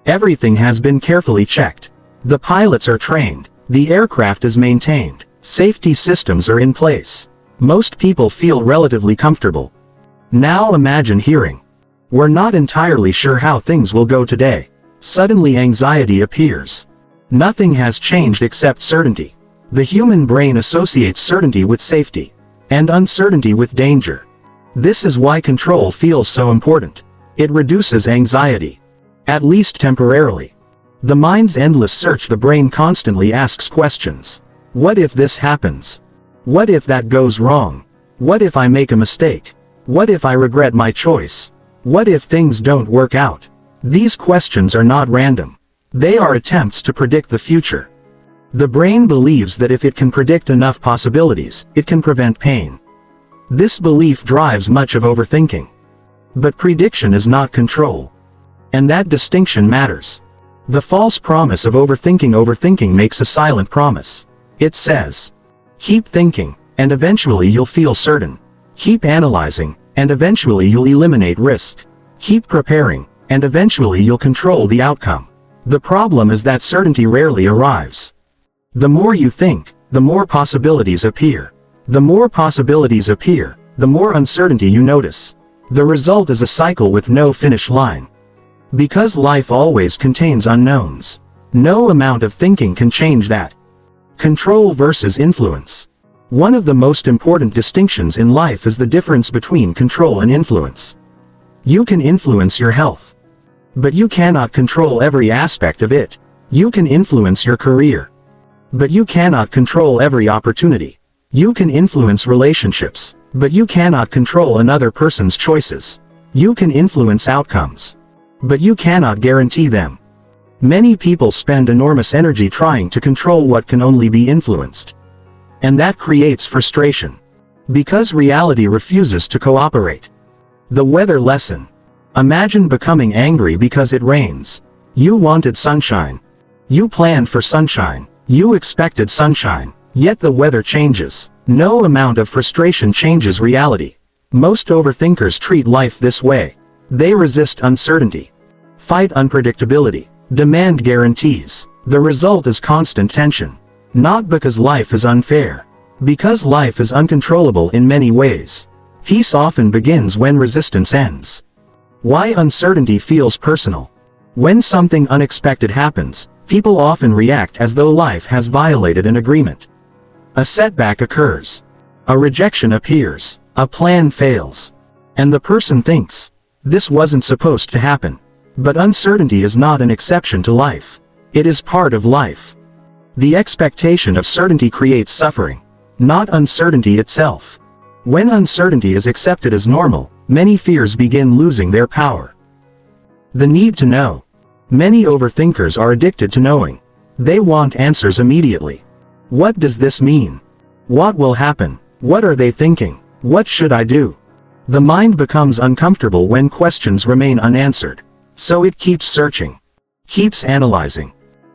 Everything has been carefully checked. The pilots are trained. The aircraft is maintained. Safety systems are in place. Most people feel relatively comfortable. Now imagine hearing. We're not entirely sure how things will go today. Suddenly anxiety appears. Nothing has changed except certainty. The human brain associates certainty with safety. And uncertainty with danger. This is why control feels so important. It reduces anxiety. At least temporarily. The mind's endless search. The brain constantly asks questions. What if this happens? What if that goes wrong? What if I make a mistake? What if I regret my choice? What if things don't work out? These questions are not random. They are attempts to predict the future. The brain believes that if it can predict enough possibilities, it can prevent pain. This belief drives much of overthinking. But prediction is not control. And that distinction matters. The false promise of overthinking. Overthinking makes a silent promise. It says, keep thinking, and eventually you'll feel certain. Keep analyzing, and eventually you'll eliminate risk. Keep preparing, and eventually you'll control the outcome. The problem is that certainty rarely arrives. The more you think, the more possibilities appear. The more possibilities appear, the more uncertainty you notice. The result is a cycle with no finish line. Because life always contains unknowns. No amount of thinking can change that. Control versus influence. One of the most important distinctions in life is the difference between control and influence. You can influence your health. but you cannot control every aspect of it. You can influence your career, but you cannot control every opportunity. You can influence relationships, but you cannot control another person's choices. You can influence outcomes, but you cannot guarantee them. Many people spend enormous energy trying to control what can only be influenced. And that creates frustration, because reality refuses to cooperate. The weather lesson. Imagine becoming angry because it rains. You wanted sunshine. You planned for sunshine. You expected sunshine. Yet the weather changes. No amount of frustration changes reality. Most overthinkers treat life this way. They resist uncertainty, fight unpredictability, demand guarantees. The result is constant tension. Not because life is unfair, because life is uncontrollable in many ways. Peace often begins when resistance ends. Why uncertainty feels personal. When something unexpected happens, people often react as though life has violated an agreement. A setback occurs. A rejection appears. A plan fails. And the person thinks, this wasn't supposed to happen. But uncertainty is not an exception to life. It is part of life. The expectation of certainty creates suffering, not uncertainty itself. When uncertainty is accepted as normal, many fears begin losing their power. The need to know. Many overthinkers are addicted to knowing. They want answers immediately. What does this mean? What will happen? What are they thinking? What should I do? The mind becomes uncomfortable when questions remain unanswered. So it keeps searching, keeps analyzing,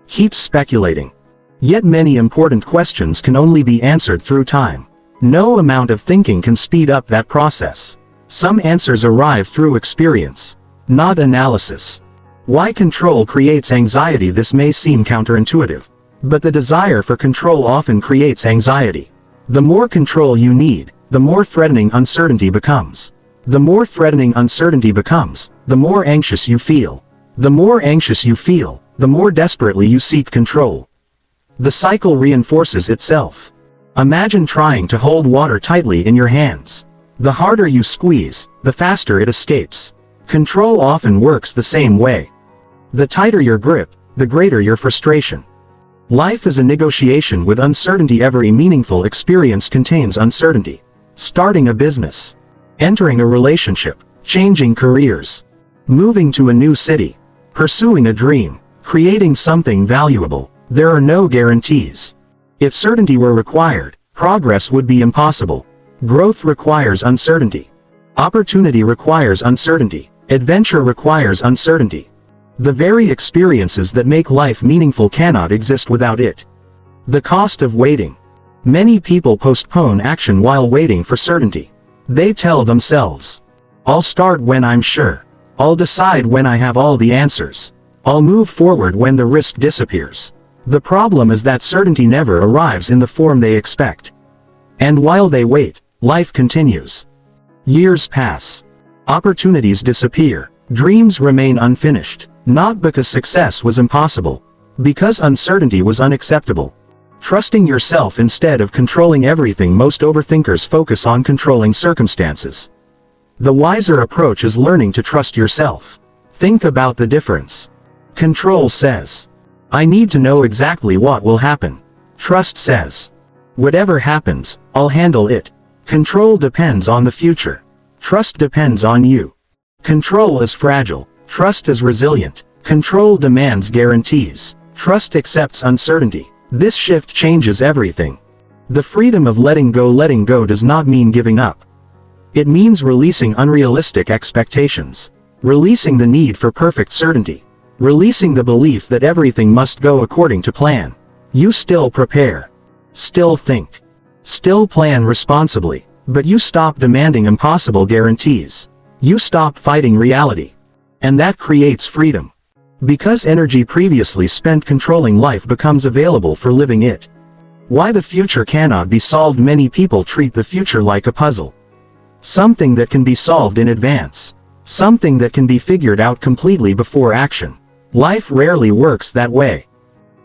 keeps speculating. Yet many important questions can only be answered through time. No amount of thinking can speed up that process. Some answers arrive through experience, not analysis. Why control creates anxiety? This may seem counterintuitive, but the desire for control often creates anxiety. The more control you need, the more threatening uncertainty becomes. The more threatening uncertainty becomes, the more anxious you feel. The more anxious you feel, the more desperately you seek control. The cycle reinforces itself. Imagine trying to hold water tightly in your hands. The harder you squeeze, the faster it escapes. Control often works the same way. The tighter your grip, the greater your frustration. Life is a negotiation with uncertainty. Every meaningful experience contains uncertainty. Starting a business, entering a relationship, changing careers, moving to a new city, pursuing a dream, creating something valuable. There are no guarantees. If certainty were required, progress would be impossible. Growth requires uncertainty. Opportunity requires uncertainty. Adventure requires uncertainty. The very experiences that make life meaningful cannot exist without it. The cost of waiting. Many people postpone action while waiting for certainty. They tell themselves, I'll start when I'm sure. I'll decide when I have all the answers. I'll move forward when the risk disappears. The problem is that certainty never arrives in the form they expect. And while they wait, life continues. Years pass. Opportunities disappear. Dreams remain unfinished. Not because success was impossible, because uncertainty was unacceptable. Trusting yourself instead of controlling everything. Most overthinkers focus on controlling circumstances. The wiser approach is learning to trust yourself. Think about the difference. Control says, I need to know exactly what will happen. Trust says, whatever happens, I'll handle it. Control depends on the future. Trust depends on you. Control is fragile. Trust is resilient. Control demands guarantees. Trust accepts uncertainty. This shift changes everything. The freedom of letting go does not mean giving up. It means releasing unrealistic expectations. Releasing the need for perfect certainty. Releasing the belief that everything must go according to plan. You still prepare. Still think. Still plan responsibly. But you stop demanding impossible guarantees. You stop fighting reality. And that creates freedom. Because energy previously spent controlling life becomes available for living it. Why the future cannot be solved. Many people treat the future like a puzzle. Something that can be solved in advance. Something that can be figured out completely before action. Life rarely works that way.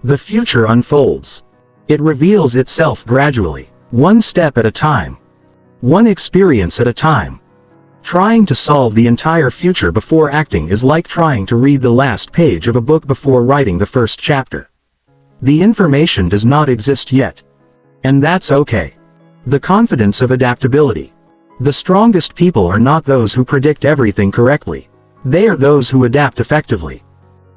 The future unfolds. It reveals itself gradually, one step at a time. One experience at a time. Trying to solve the entire future before acting is like trying to read the last page of a book before writing the first chapter. The information does not exist yet. And that's okay. The confidence of adaptability. The strongest people are not those who predict everything correctly. They are those who adapt effectively.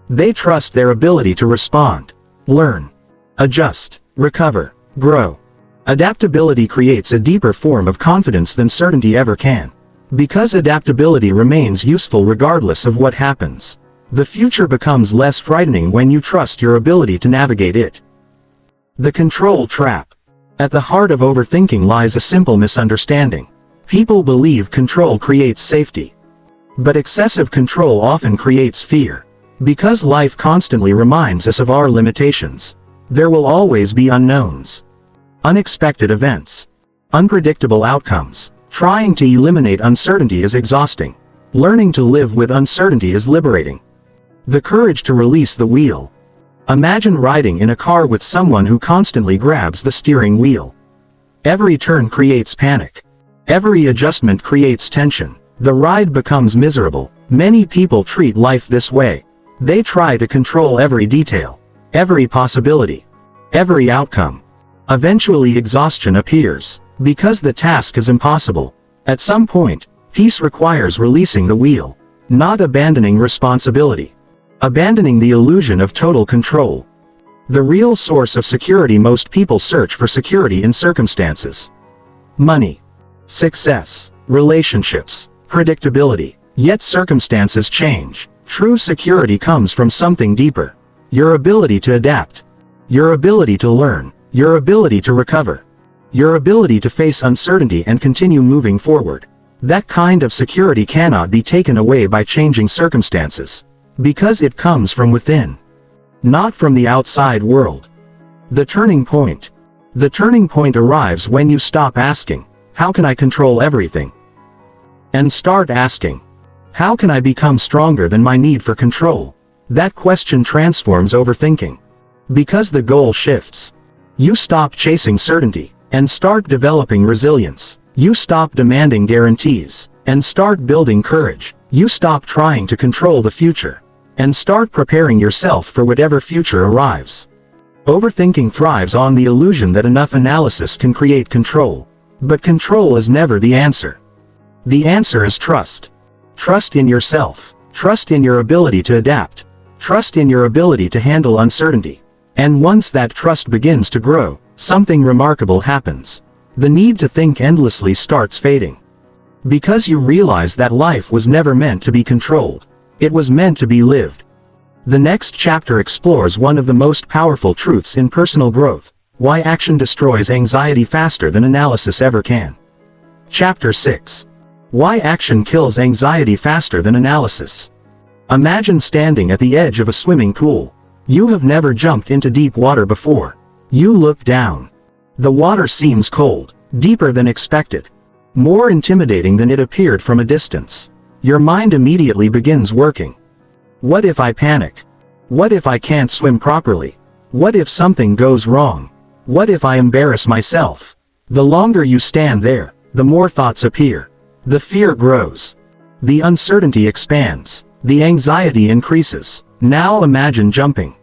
They trust their ability to respond, learn, adjust, recover, grow. Adaptability creates a deeper form of confidence than certainty ever can. Because adaptability remains useful regardless of what happens. The future becomes less frightening when you trust your ability to navigate it. The control trap. At the heart of overthinking lies a simple misunderstanding. People believe control creates safety. But excessive control often creates fear. Because life constantly reminds us of our limitations, there will always be unknowns. Unexpected events. Unpredictable outcomes. Trying to eliminate uncertainty is exhausting. Learning to live with uncertainty is liberating. The courage to release the wheel. Imagine riding in a car with someone who constantly grabs the steering wheel. Every turn creates panic. Every adjustment creates tension. The ride becomes miserable. Many people treat life this way. They try to control every detail, every possibility, every outcome. Eventually exhaustion appears. Because the task is impossible. At some point, peace requires releasing the wheel, not abandoning responsibility. Abandoning the illusion of total control. The real source of security. Most people search for security in circumstances. Money, success, relationships, predictability. Yet circumstances change. True security comes from something deeper. Your ability to adapt. Your ability to learn. Your ability to recover. Your ability to face uncertainty and continue moving forward. That kind of security cannot be taken away by changing circumstances. Because it comes from within. Not from the outside world. The turning point. The turning point arrives when you stop asking, how can I control everything? And start asking, how can I become stronger than my need for control? That question transforms overthinking. Because the goal shifts. You stop chasing certainty and start developing resilience. You stop demanding guarantees and start building courage. You stop trying to control the future and start preparing yourself for whatever future arrives. Overthinking thrives on the illusion that enough analysis can create control. But control is never the answer. The answer is trust. Trust in yourself. Trust in your ability to adapt. Trust in your ability to handle uncertainty. And once that trust begins to grow, something remarkable happens. The need to think endlessly starts fading. Because you realize that life was never meant to be controlled. It was meant to be lived. The next chapter explores one of the most powerful truths in personal growth: why action destroys anxiety faster than analysis ever can. Chapter 6. Why action kills anxiety faster than analysis. Imagine standing at the edge of a swimming pool. You have never jumped into deep water before. You look down. The water seems cold, deeper than expected, more intimidating than it appeared from a distance. Your mind immediately begins working. What if I panic? What if I can't swim properly? What if something goes wrong? What if I embarrass myself? The longer you stand there, the more thoughts appear. The fear grows. The uncertainty expands. The anxiety increases. Now imagine jumping.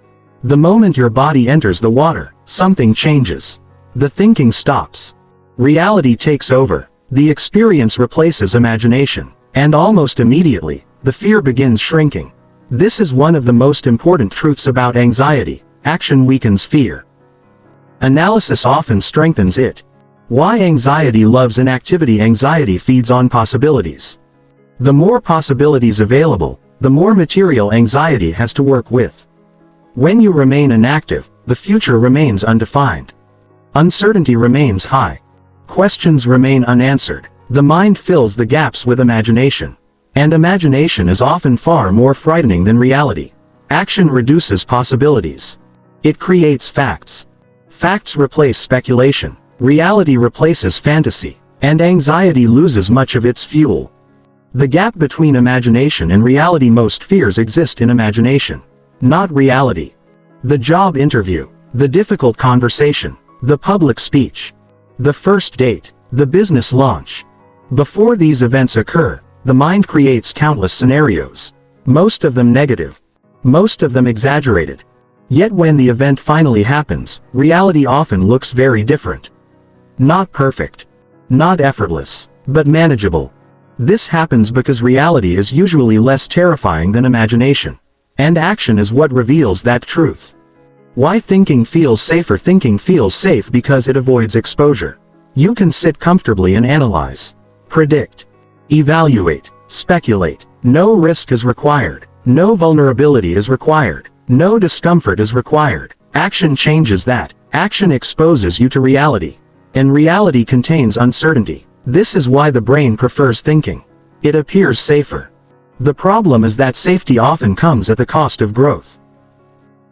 The moment your body enters the water, something changes. The thinking stops. Reality takes over. The experience replaces imagination. And almost immediately, the fear begins shrinking. This is one of the most important truths about anxiety. Action weakens fear. Analysis often strengthens it. Why anxiety loves inactivity. Anxiety feeds on possibilities. The more possibilities available, the more material anxiety has to work with. When you remain inactive, the future remains undefined. Uncertainty remains high. Questions remain unanswered. The mind fills the gaps with imagination. And imagination is often far more frightening than reality. Action reduces possibilities. It creates facts. Facts replace speculation. Reality replaces fantasy. And anxiety loses much of its fuel. The gap between imagination and reality. Most fears exist in imagination, not reality. The job interview, the difficult conversation, the public speech, the first date, the business launch. Before these events occur, The mind creates countless scenarios. Most of them negative. Most of them exaggerated. Yet when the event finally happens, reality often looks very different. Not perfect. Not effortless, but manageable. This happens because reality is usually less terrifying than imagination. And action is what reveals that truth. Why thinking feels safer? Thinking feels safe because it avoids exposure. You can sit comfortably and analyze, predict, evaluate, speculate. No risk is required. No vulnerability is required. No discomfort is required. Action changes that. Action exposes you to reality. And reality contains uncertainty. This is why the brain prefers thinking. It appears safer. The problem is that safety often comes at the cost of growth.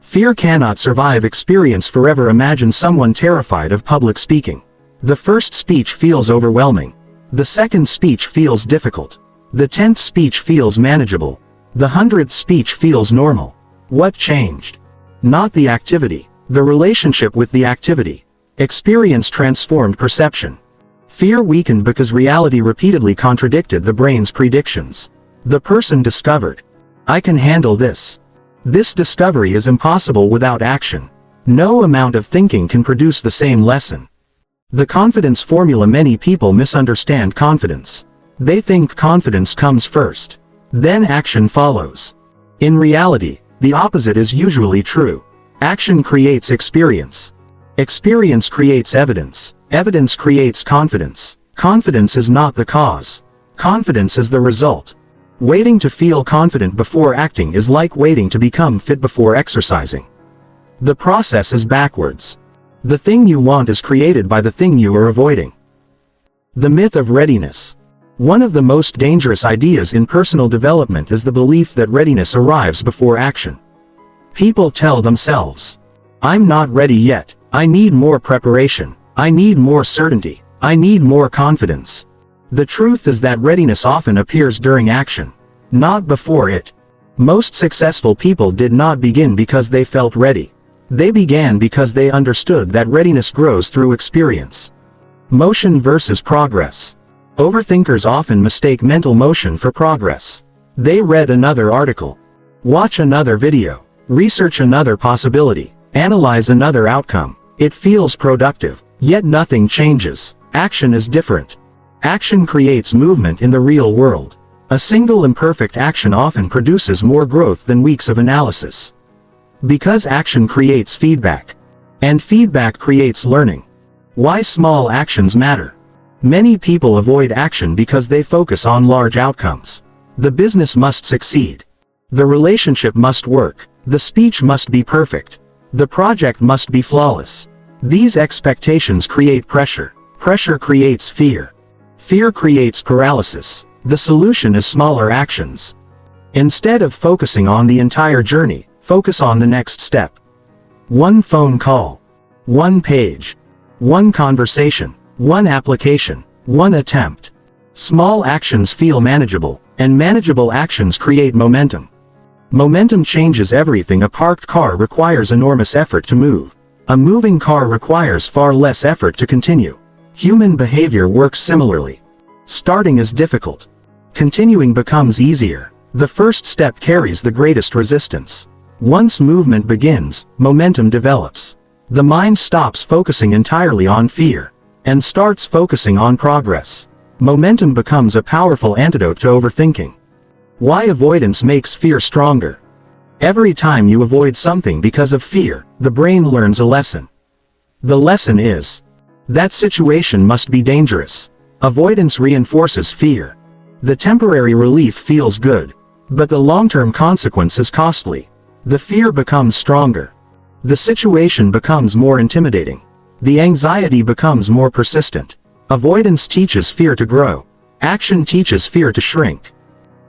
Fear cannot survive experience forever. Imagine someone terrified of public speaking. The first speech feels overwhelming. The second speech feels difficult. The 10th speech feels manageable. The 100th speech feels normal. What changed? Not the activity, the relationship with the activity. Experience transformed perception. Fear weakened because reality repeatedly contradicted the brain's predictions. The person discovered, I can handle this. This discovery is impossible without action. No amount of thinking can produce the same lesson. The confidence formula. Many people misunderstand confidence. They think confidence comes first. Then action follows. In reality, the opposite is usually true. Action creates experience. Experience creates evidence. Evidence creates confidence. Confidence is not the cause. Confidence is the result. Waiting to feel confident before acting is like waiting to become fit before exercising. The process is backwards. The thing you want is created by the thing you are avoiding. The myth of readiness. One of the most dangerous ideas in personal development is the belief that readiness arrives before action. People tell themselves, I'm not ready yet, I need more preparation, I need more certainty, I need more confidence. The truth is that readiness often appears during action, not before it. Most successful people did not begin because they felt ready. They began because they understood that readiness grows through experience. Motion versus progress. Overthinkers often mistake mental motion for progress. They read another article, watch another video, research another possibility, analyze another outcome. It feels productive, yet nothing changes. Action is different. Action creates movement in the real world. A single imperfect action often produces more growth than weeks of analysis. Because action creates feedback. And feedback creates learning. Why small actions matter. Many people avoid action because they focus on large outcomes. The business must succeed. The relationship must work. The speech must be perfect. The project must be flawless. These expectations create pressure. Pressure creates fear. Fear creates paralysis. The solution is smaller actions. Instead of focusing on the entire journey, focus on the next step. One phone call. One page. One conversation. One application. One attempt. Small actions feel manageable, and manageable actions create momentum. Momentum changes everything. A parked car requires enormous effort to move. A moving car requires far less effort to continue. Human behavior works similarly. Starting is difficult. Continuing becomes easier. The first step carries the greatest resistance. Once movement begins, momentum develops. The mind stops focusing entirely on fear, and starts focusing on progress. Momentum becomes a powerful antidote to overthinking. Why avoidance makes fear stronger. Every time you avoid something because of fear, the brain learns a lesson. The lesson is, that situation must be dangerous. Avoidance reinforces fear. The temporary relief feels good, but the long-term consequence is costly. The fear becomes stronger. The situation becomes more intimidating. The anxiety becomes more persistent. Avoidance teaches fear to grow. Action teaches fear to shrink.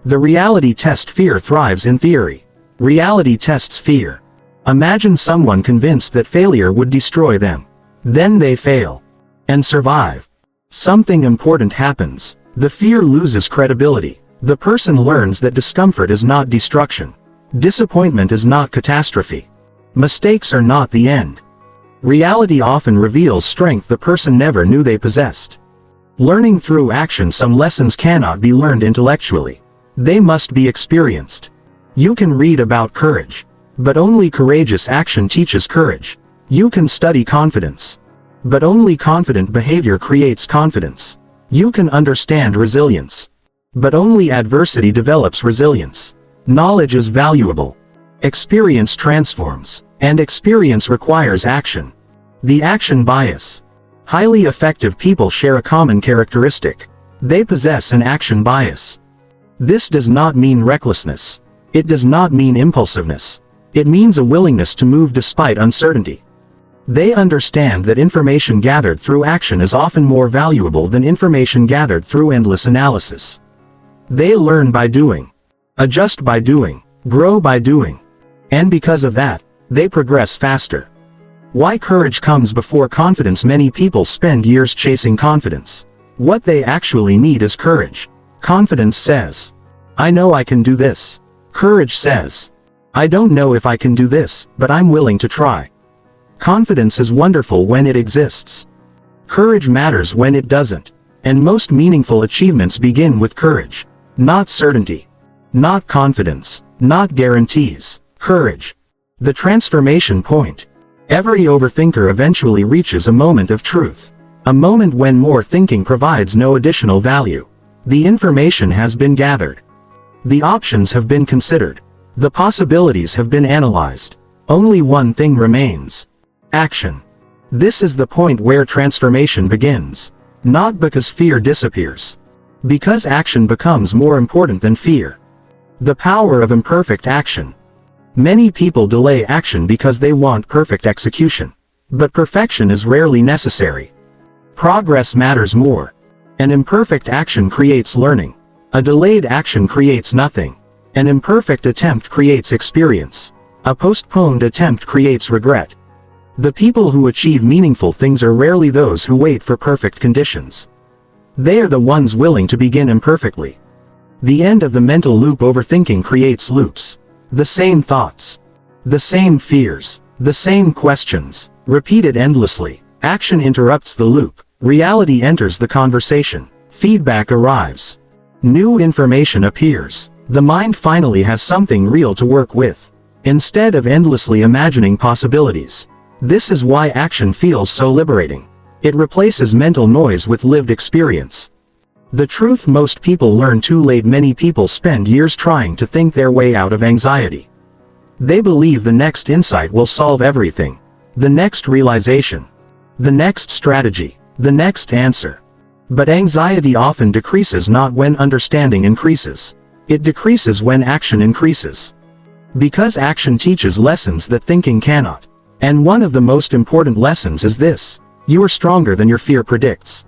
The reality test. Fear thrives in theory. Reality tests fear. Imagine someone convinced that failure would destroy them. Then they fail. And survive. Something important happens. The fear loses credibility. The person learns that discomfort is not destruction. Disappointment is not catastrophe. Mistakes are not the end. Reality often reveals strength the person never knew they possessed. Learning through action. Some lessons cannot be learned intellectually. They must be experienced. You can read about courage, but only courageous action teaches courage. You can study confidence, but only confident behavior creates confidence. You can understand resilience, but only adversity develops resilience. Knowledge is valuable. Experience transforms, and experience requires action. The action bias. Highly effective people share a common characteristic. They possess an action bias. This does not mean recklessness. It does not mean impulsiveness. It means a willingness to move despite uncertainty. They understand that information gathered through action is often more valuable than information gathered through endless analysis. They learn by doing, adjust by doing, grow by doing. And because of that, they progress faster. Why courage comes before confidence. Many people spend years chasing confidence. What they actually need is courage. Confidence says, I know I can do this. Courage says, I don't know if I can do this, but I'm willing to try. Confidence is wonderful when it exists. Courage matters when it doesn't. And most meaningful achievements begin with courage. Not certainty. Not confidence. Not guarantees. Courage. The transformation point. Every overthinker eventually reaches a moment of truth. A moment when more thinking provides no additional value. The information has been gathered. The options have been considered. The possibilities have been analyzed. Only one thing remains. Action. This is the point where transformation begins. Not because fear disappears. Because action becomes more important than fear. The power of imperfect action. Many people delay action because they want perfect execution. But perfection is rarely necessary. Progress matters more. An imperfect action creates learning. A delayed action creates nothing. An imperfect attempt creates experience. A postponed attempt creates regret. The people who achieve meaningful things are rarely those who wait for perfect conditions. They are the ones willing to begin imperfectly. The end of the mental loop. Overthinking creates loops. The same thoughts. The same fears. The same questions. Repeated endlessly. Action interrupts the loop. Reality enters the conversation. Feedback arrives. New information appears. The mind finally has something real to work with, instead of endlessly imagining possibilities. This is why action feels so liberating. It replaces mental noise with lived experience. The truth: most people learn too late. Many people spend years trying to think their way out of anxiety. They believe the next insight will solve everything. The next realization. The next strategy. The next answer. But anxiety often decreases not when understanding increases. It decreases when action increases. Because action teaches lessons that thinking cannot. And one of the most important lessons is this: you are stronger than your fear predicts.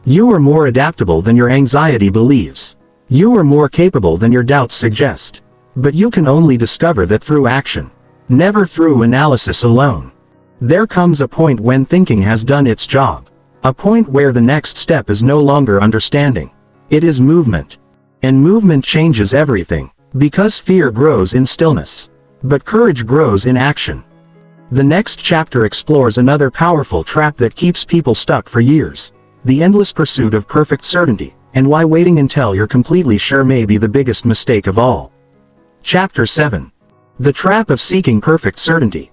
You are more adaptable than your anxiety believes. You are more capable than your doubts suggest. But you can only discover that through action, never through analysis alone. There comes a point when thinking has done its job. A point where the next step is no longer understanding. It is movement. And movement changes everything. Because fear grows in stillness. But courage grows in action. The next chapter explores another powerful trap that keeps people stuck for years. The endless pursuit of perfect certainty, and why waiting until you're completely sure may be the biggest mistake of all. Chapter 7. The trap of seeking perfect certainty.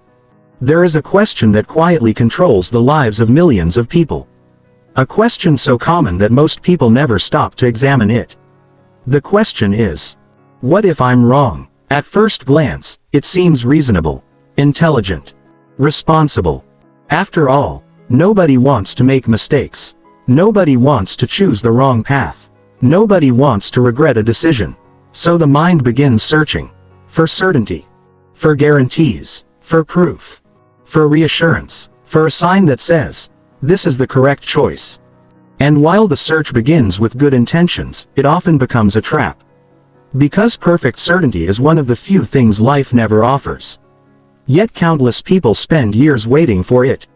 There is a question that quietly controls the lives of millions of people. A question so common that most people never stop to examine it. The question is, what if I'm wrong? At first glance, it seems reasonable, intelligent, responsible. After all, nobody wants to make mistakes. Nobody wants to choose the wrong path. Nobody wants to regret a decision. So the mind begins searching. For certainty. For guarantees. For proof. For reassurance. For a sign that says, this is the correct choice. And while the search begins with good intentions, it often becomes a trap. Because perfect certainty is one of the few things life never offers. Yet countless people spend years waiting for it.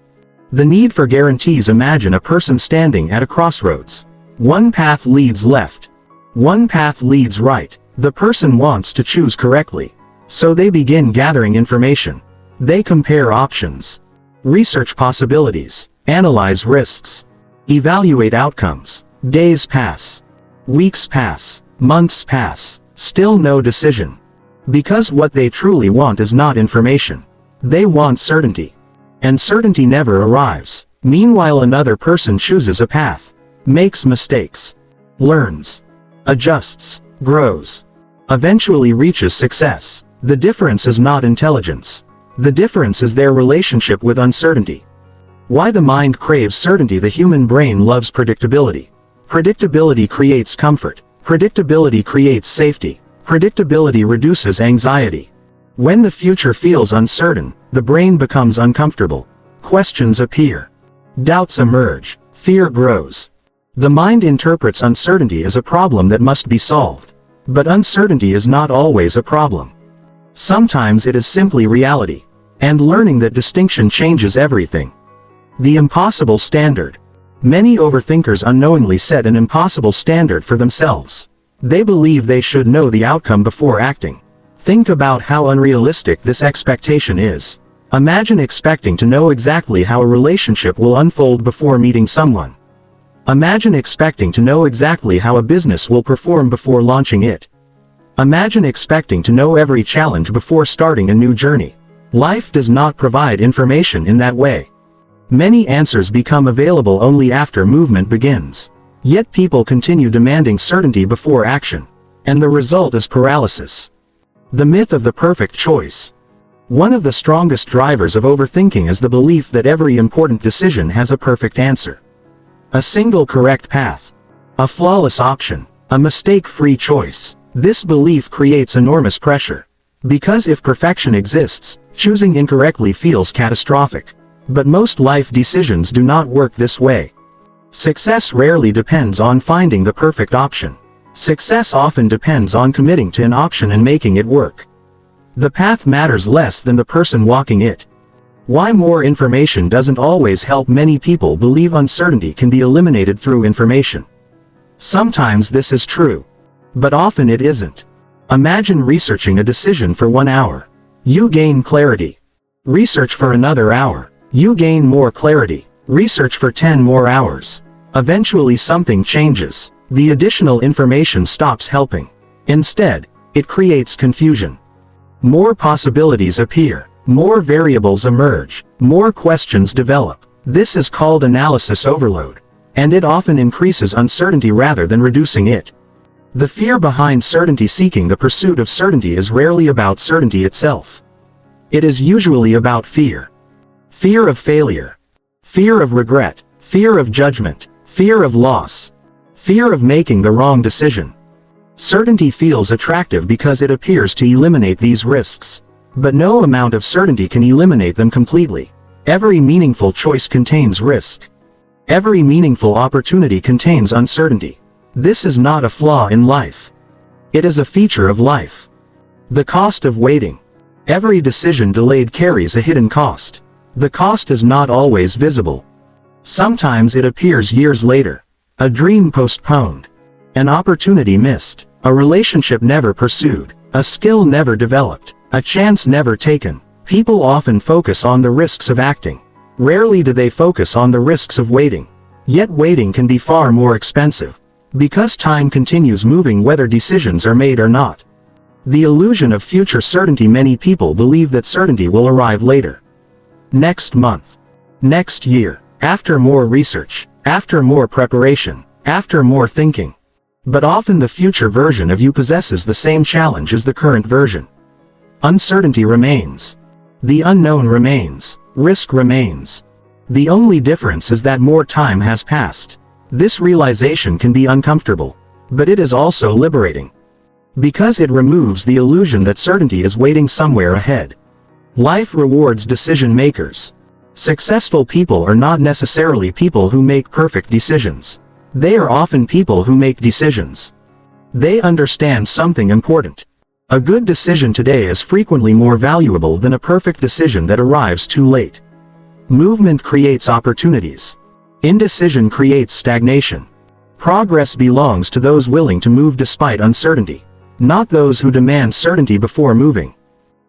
The need for guarantees. Imagine a person standing at a crossroads. One path leads left. One path leads right. The person wants to choose correctly. So they begin gathering information. They compare options. Research possibilities. Analyze risks. Evaluate outcomes. Days pass. Weeks pass. Months pass. Still no decision. Because what they truly want is not information. They want certainty. And certainty never arrives. Meanwhile, another person chooses a path, makes mistakes, learns, adjusts, grows, eventually reaches success. The difference is not intelligence. The difference is their relationship with uncertainty. Why the mind craves certainty? The human brain loves predictability. Predictability creates comfort. Predictability creates safety. Predictability reduces anxiety. When the future feels uncertain, the brain becomes uncomfortable. Questions appear. Doubts emerge. Fear grows. The mind interprets uncertainty as a problem that must be solved. But uncertainty is not always a problem. Sometimes it is simply reality. And learning that distinction changes everything. The impossible standard. Many overthinkers unknowingly set an impossible standard for themselves. They believe they should know the outcome before acting. Think about how unrealistic this expectation is. Imagine expecting to know exactly how a relationship will unfold before meeting someone. Imagine expecting to know exactly how a business will perform before launching it. Imagine expecting to know every challenge before starting a new journey. Life does not provide information in that way. Many answers become available only after movement begins. Yet people continue demanding certainty before action. And the result is paralysis. The myth of the perfect choice. One of the strongest drivers of overthinking is the belief that every important decision has a perfect answer. A single correct path. A flawless option. A mistake-free choice. This belief creates enormous pressure. Because if perfection exists, choosing incorrectly feels catastrophic. But most life decisions do not work this way. Success rarely depends on finding the perfect option. Success often depends on committing to an option and making it work. The path matters less than the person walking it. Why more information doesn't always help? Many people believe uncertainty can be eliminated through information. Sometimes this is true. But often it isn't. Imagine researching a decision for 1 hour. You gain clarity. Research for another hour. You gain more clarity. Research for 10 more hours. Eventually something changes. The additional information stops helping. Instead, it creates confusion. More possibilities appear. More variables emerge. More questions develop. This is called analysis overload. And it often increases uncertainty rather than reducing it. The fear behind certainty. Seeking the pursuit of certainty is rarely about certainty itself. It is usually about fear. Fear of failure. Fear of regret. Fear of judgment. Fear of loss. Fear of making the wrong decision. Certainty feels attractive because it appears to eliminate these risks. But no amount of certainty can eliminate them completely. Every meaningful choice contains risk. Every meaningful opportunity contains uncertainty. This is not a flaw in life. It is a feature of life. The cost of waiting. Every decision delayed carries a hidden cost. The cost is not always visible. Sometimes it appears years later. A dream postponed. An opportunity missed. A relationship never pursued. A skill never developed. A chance never taken. People often focus on the risks of acting. Rarely do they focus on the risks of waiting. Yet waiting can be far more expensive. Because time continues moving whether decisions are made or not. The illusion of future certainty. Many people believe that certainty will arrive later. Next month. Next year. After more research. After more preparation. After more thinking. But often the future version of you possesses the same challenge as the current version. Uncertainty remains. The unknown remains. Risk remains. The only difference is that more time has passed. This realization can be uncomfortable. But it is also liberating. Because it removes the illusion that certainty is waiting somewhere ahead. Life rewards decision makers. Successful people are not necessarily people who make perfect decisions. They are often people who make decisions. They understand something important. A good decision today is frequently more valuable than a perfect decision that arrives too late. Movement creates opportunities. Indecision creates stagnation. Progress belongs to those willing to move despite uncertainty, not those who demand certainty before moving.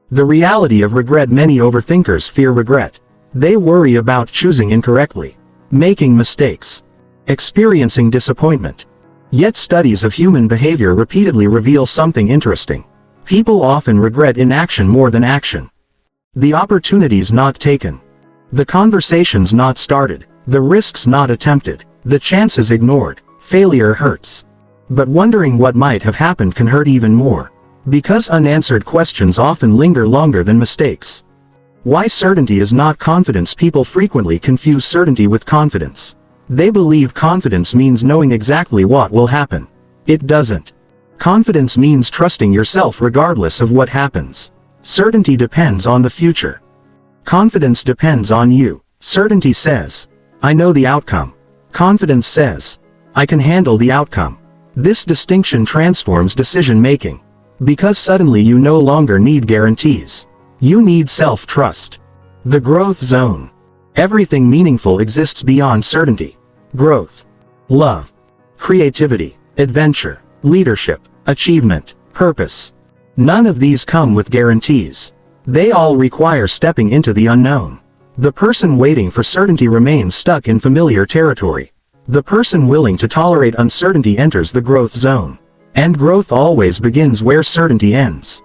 The reality of regret. Many overthinkers fear regret. They worry about choosing incorrectly, making mistakes, experiencing disappointment. Yet studies of human behavior repeatedly reveal something interesting. People often regret inaction more than action. The opportunities not taken. The conversations not started. The risks not attempted. The chances ignored. Failure hurts. But wondering what might have happened can hurt even more. Because unanswered questions often linger longer than mistakes. Why certainty is not confidence. People frequently confuse certainty with confidence. They believe confidence means knowing exactly what will happen. It doesn't. Confidence means trusting yourself regardless of what happens. Certainty depends on the future. Confidence depends on you. Certainty says, I know the outcome. Confidence says, I can handle the outcome. This distinction transforms decision-making. Because suddenly you no longer need guarantees. You need self-trust. The growth zone. Everything meaningful exists beyond certainty. Growth, love, creativity, adventure, leadership, achievement, purpose. None of these come with guarantees. They all require stepping into the unknown. The person waiting for certainty remains stuck in familiar territory. The person willing to tolerate uncertainty enters the growth zone. And growth always begins where certainty ends.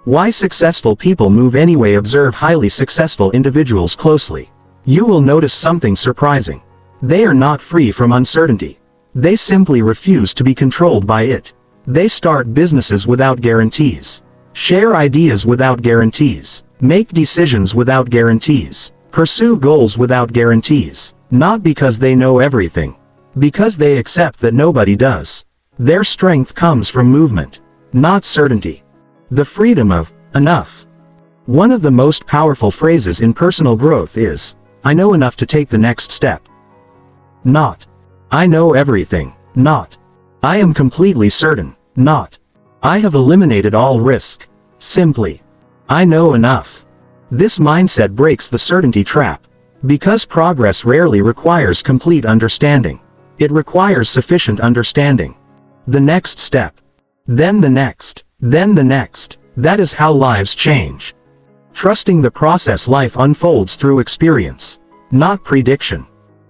Why successful people move anyway. Observe highly successful individuals closely. You will notice something surprising. They are not free from uncertainty. They simply refuse to be controlled by it. They start businesses without guarantees. Share ideas without guarantees. Make decisions without guarantees. Pursue goals without guarantees. Not because they know everything. Because they accept that nobody does. Their strength comes from movement, not certainty. The freedom of enough. One of the most powerful phrases in personal growth is, I know enough to take the next step. Not, I know everything. Not, I am completely certain. Not, I have eliminated all risk. Simply, I know enough. This mindset breaks the certainty trap. Because progress rarely requires complete understanding. It requires sufficient understanding. The next step. Then the next. Then the next. That is how lives change. Trusting the process. Life unfolds through experience, not prediction.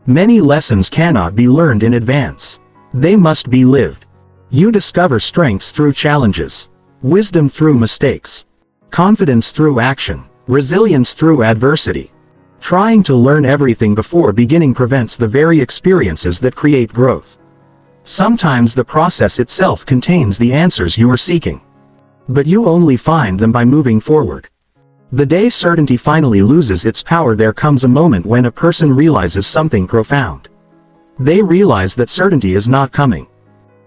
Many lessons cannot be learned in advance. They must be lived. You discover strengths through challenges, wisdom through mistakes, confidence through action, resilience through adversity. Trying to learn everything before beginning prevents the very experiences that create growth. Sometimes the process itself contains the answers you are seeking. But you only find them by moving forward. The day certainty finally loses its power, there comes a moment when a person realizes something profound. They realize that certainty is not coming.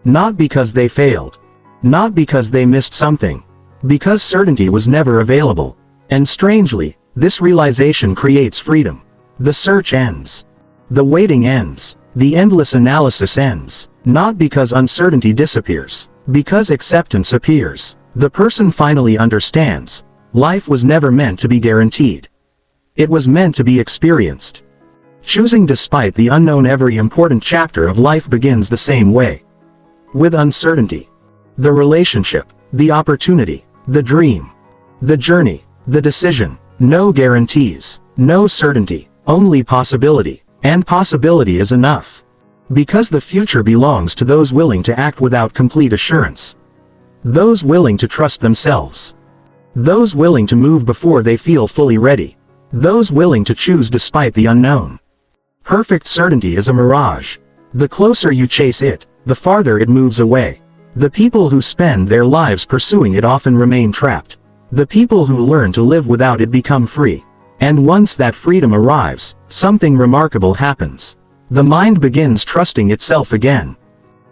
Not because they failed. Not because they missed something. Because certainty was never available. And strangely, this realization creates freedom. The search ends. The waiting ends. The endless analysis ends. Not because uncertainty disappears. Because acceptance appears. The person finally understands. Life was never meant to be guaranteed. It was meant to be experienced. Choosing despite the unknown. Every important chapter of life begins the same way. With uncertainty. The relationship, the opportunity, the dream, the journey, the decision. No guarantees, no certainty, only possibility. And possibility is enough. Because the future belongs to those willing to act without complete assurance. Those willing to trust themselves. Those willing to move before they feel fully ready. Those willing to choose despite the unknown. Perfect certainty is a mirage. The closer you chase it, the farther it moves away. The people who spend their lives pursuing it often remain trapped. The people who learn to live without it become free. And once that freedom arrives, something remarkable happens. The mind begins trusting itself again.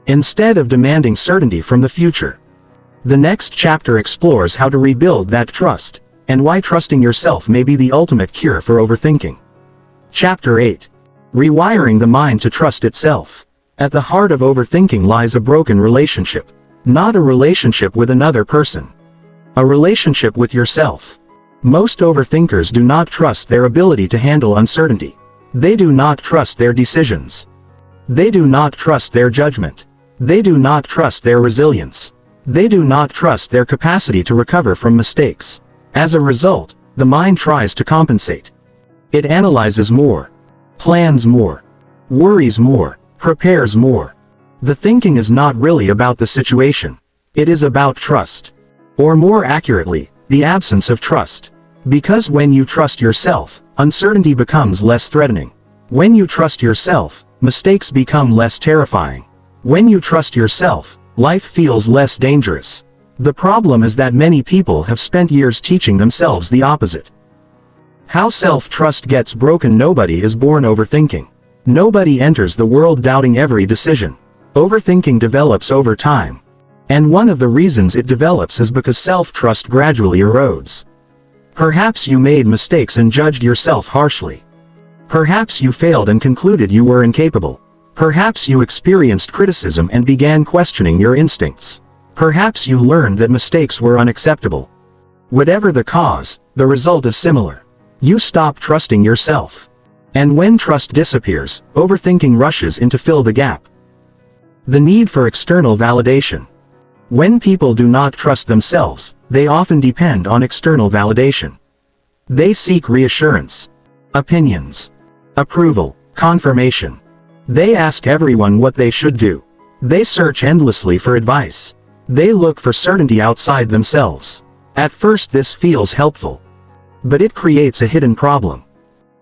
Instead of demanding certainty from the future. The next chapter explores how to rebuild that trust, and why trusting yourself may be the ultimate cure for overthinking. Chapter 8. Rewiring the mind to trust itself. At the heart of overthinking lies a broken relationship. Not a relationship with another person. A relationship with yourself. Most overthinkers do not trust their ability to handle uncertainty. They do not trust their decisions. They do not trust their judgment. They do not trust their resilience. They do not trust their capacity to recover from mistakes. As a result, the mind tries to compensate. It analyzes more, plans more, worries more, prepares more. The thinking is not really about the situation. It is about trust. Or more accurately, the absence of trust. Because when you trust yourself, uncertainty becomes less threatening. When you trust yourself, mistakes become less terrifying. When you trust yourself, life feels less dangerous. The problem is that many people have spent years teaching themselves the opposite. How self-trust gets broken. Nobody is born overthinking. Nobody enters the world doubting every decision. Overthinking develops over time. And one of the reasons it develops is because self-trust gradually erodes. Perhaps you made mistakes and judged yourself harshly. Perhaps you failed and concluded you were incapable. Perhaps you experienced criticism and began questioning your instincts. Perhaps you learned that mistakes were unacceptable. Whatever the cause, the result is similar. You stop trusting yourself. And when trust disappears, overthinking rushes in to fill the gap. The need for external validation. When people do not trust themselves, they often depend on external validation. They seek reassurance, opinions, approval, confirmation. They ask everyone what they should do. They search endlessly for advice. They look for certainty outside themselves. At first this feels helpful. But it creates a hidden problem.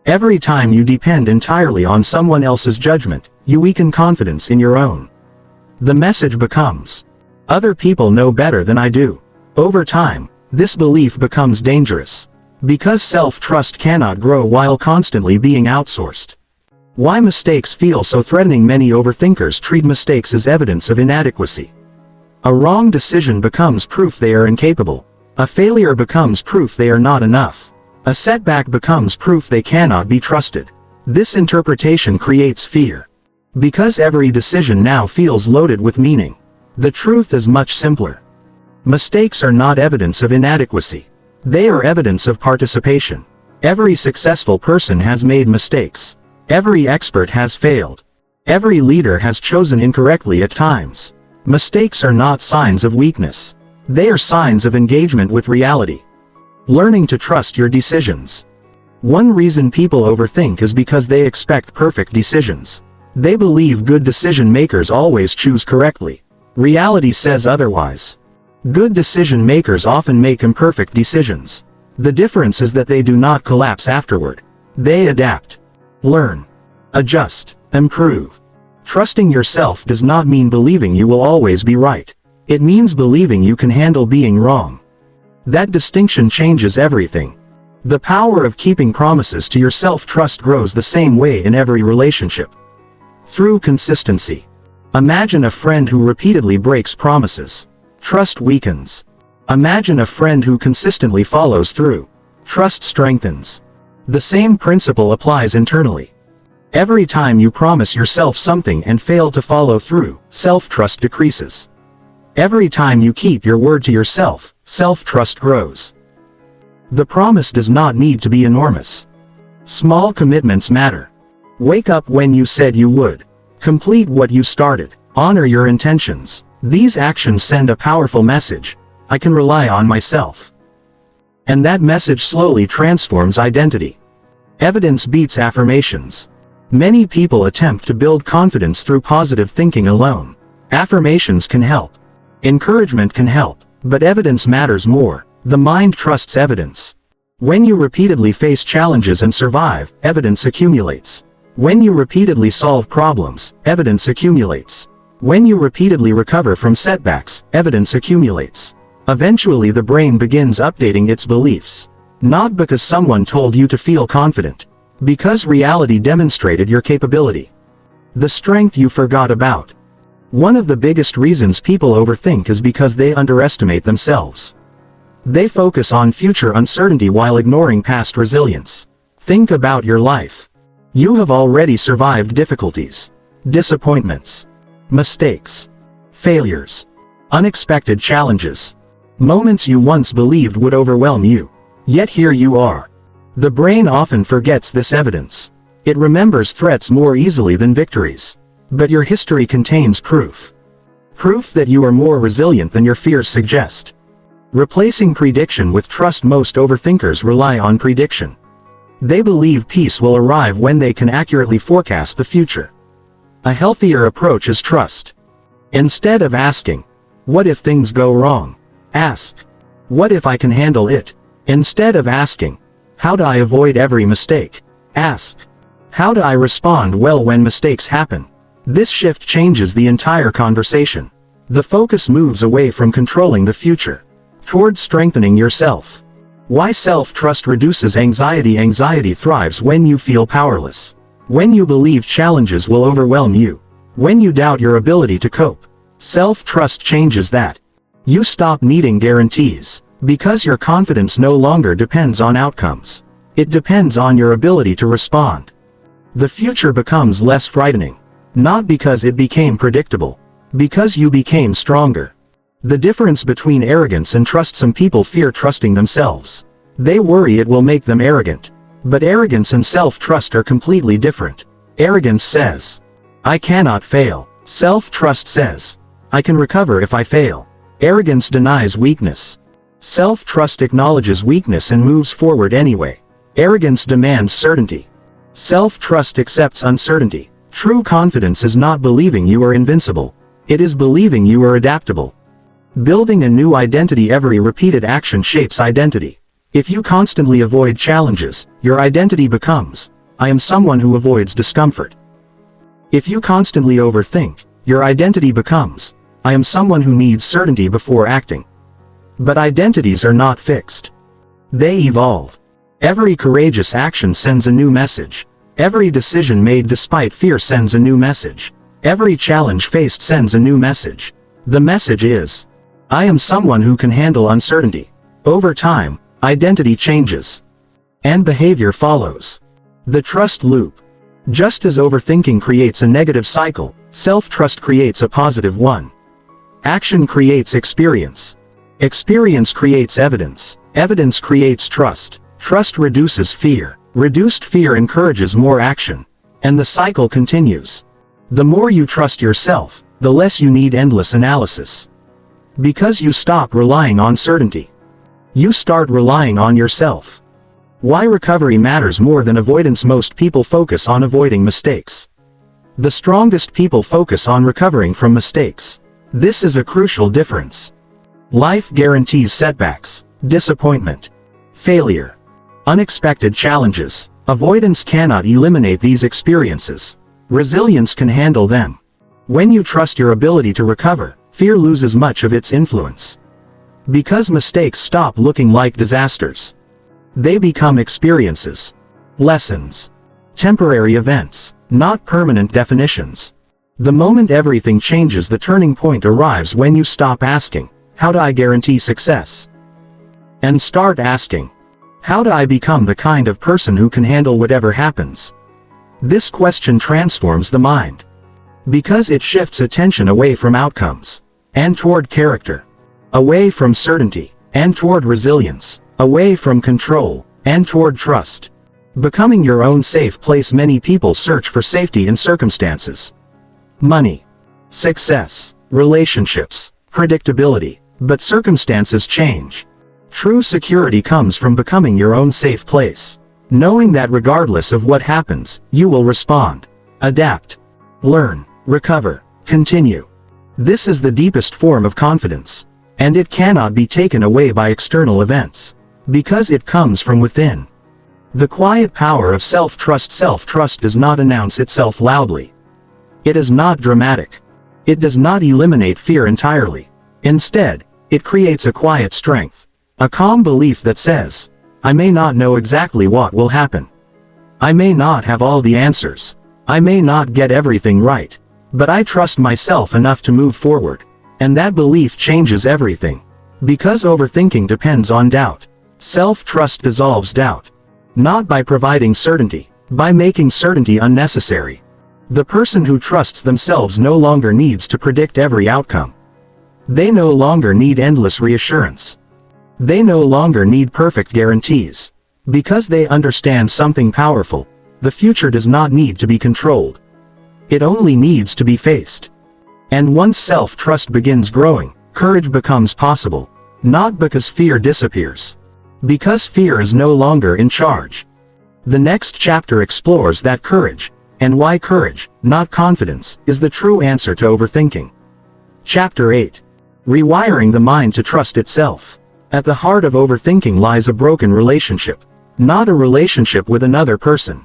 Every time you depend entirely on someone else's judgment, you weaken confidence in your own. The message becomes, other people know better than I do. Over time, this belief becomes dangerous. Because self-trust cannot grow while constantly being outsourced. Why mistakes feel so threatening. Many overthinkers treat mistakes as evidence of inadequacy. A wrong decision becomes proof they are incapable. A failure becomes proof they are not enough. A setback becomes proof they cannot be trusted. This interpretation creates fear. Because every decision now feels loaded with meaning. The truth is much simpler. Mistakes are not evidence of inadequacy. They are evidence of participation. Every successful person has made mistakes. Every expert has failed. Every leader has chosen incorrectly at times. Mistakes are not signs of weakness. They are signs of engagement with reality. Learning to trust your decisions. One reason people overthink is because they expect perfect decisions. They believe good decision makers always choose correctly. Reality says otherwise. Good decision makers often make imperfect decisions. The difference is that they do not collapse afterward. They adapt, learn, adjust, improve. Trusting yourself does not mean believing you will always be right. It means believing you can handle being wrong. That distinction changes everything. The power of keeping promises to your self-trust grows the same way in every relationship. Through consistency. Imagine a friend who repeatedly breaks promises. Trust weakens. Imagine a friend who consistently follows through. Trust strengthens. The same principle applies internally. Every time you promise yourself something and fail to follow through, self-trust decreases. Every time you keep your word to yourself, self-trust grows. The promise does not need to be enormous. Small commitments matter. Wake up when you said you would. Complete what you started. Honor your intentions. These actions send a powerful message. I can rely on myself. And that message slowly transforms identity. Evidence beats affirmations. Many people attempt to build confidence through positive thinking alone. Affirmations can help. Encouragement can help, but evidence matters more. The mind trusts evidence. When you repeatedly face challenges and survive, evidence accumulates. When you repeatedly solve problems, evidence accumulates. When you repeatedly recover from setbacks, evidence accumulates. Eventually the brain begins updating its beliefs. Not because someone told you to feel confident. Because reality demonstrated your capability. The strength you forgot about. One of the biggest reasons people overthink is because they underestimate themselves. They focus on future uncertainty while ignoring past resilience. Think about your life. You have already survived difficulties, disappointments, mistakes, failures, unexpected challenges, moments you once believed would overwhelm you. Yet here you are. The brain often forgets this evidence. It remembers threats more easily than victories. But your history contains proof. Proof that you are more resilient than your fears suggest. Replacing prediction with trust. Most overthinkers rely on prediction. They believe peace will arrive when they can accurately forecast the future. A healthier approach is trust. Instead of asking, what if things go wrong? Ask, what if I can handle it? Instead of asking, how do I avoid every mistake? Ask, how do I respond well when mistakes happen? This shift changes the entire conversation. The focus moves away from controlling the future, towards strengthening yourself. Why self-trust reduces anxiety? Anxiety thrives when you feel powerless. When you believe challenges will overwhelm you. When you doubt your ability to cope. Self-trust changes that. You stop needing guarantees, because your confidence no longer depends on outcomes. It depends on your ability to respond. The future becomes less frightening. Not because it became predictable. Because you became stronger. The difference between arrogance and trust: some people fear trusting themselves. They worry it will make them arrogant. But arrogance and self-trust are completely different. Arrogance says, I cannot fail. Self-trust says, I can recover if I fail. Arrogance denies weakness. Self-trust acknowledges weakness and moves forward anyway. Arrogance demands certainty. Self-trust accepts uncertainty. True confidence is not believing you are invincible. It is believing you are adaptable. Building a new identity: every repeated action shapes identity. If you constantly avoid challenges, your identity becomes, I am someone who avoids discomfort. If you constantly overthink, your identity becomes, I am someone who needs certainty before acting. But identities are not fixed. They evolve. Every courageous action sends a new message. Every decision made despite fear sends a new message. Every challenge faced sends a new message. The message is, I am someone who can handle uncertainty. Over time, identity changes. And behavior follows. The trust loop. Just as overthinking creates a negative cycle, self-trust creates a positive one. Action creates experience. Experience creates evidence. Evidence creates trust. Trust reduces fear. Reduced fear encourages more action. And the cycle continues. The more you trust yourself, the less you need endless analysis. Because you stop relying on certainty. You start relying on yourself. Why recovery matters more than avoidance: most people focus on avoiding mistakes. The strongest people focus on recovering from mistakes. This is a crucial difference. Life guarantees setbacks, disappointment, failure, unexpected challenges. Avoidance cannot eliminate these experiences. Resilience can handle them. When you trust your ability to recover, fear loses much of its influence. Because mistakes stop looking like disasters. They become experiences. Lessons. Temporary events, not permanent definitions. The moment everything changes, the turning point arrives when you stop asking, how do I guarantee success? And start asking, how do I become the kind of person who can handle whatever happens? This question transforms the mind. Because it shifts attention away from outcomes, and toward character. Away from certainty, and toward resilience. Away from control, and toward trust. Becoming your own safe place. Many people search for safety in circumstances. Money, success, relationships, predictability. But circumstances change. True security comes from becoming your own safe place. Knowing that regardless of what happens, you will respond, adapt, learn, recover, continue. This is the deepest form of confidence. And it cannot be taken away by external events. Because it comes from within. The quiet power of self-trust. Self-trust does not announce itself loudly. It is not dramatic. It does not eliminate fear entirely. Instead, it creates a quiet strength. A calm belief that says, I may not know exactly what will happen. I may not have all the answers. I may not get everything right. But I trust myself enough to move forward. And that belief changes everything. Because overthinking depends on doubt. Self-trust dissolves doubt. Not by providing certainty, by making certainty unnecessary. The person who trusts themselves no longer needs to predict every outcome. They no longer need endless reassurance. They no longer need perfect guarantees. Because they understand something powerful. The future does not need to be controlled. It only needs to be faced. And once self-trust begins growing, courage becomes possible. Not because fear disappears. Because fear is no longer in charge. The next chapter explores that courage, and why courage, not confidence, is the true answer to overthinking. Chapter 8. Rewiring the mind to trust itself. At the heart of overthinking lies a broken relationship. Not a relationship with another person.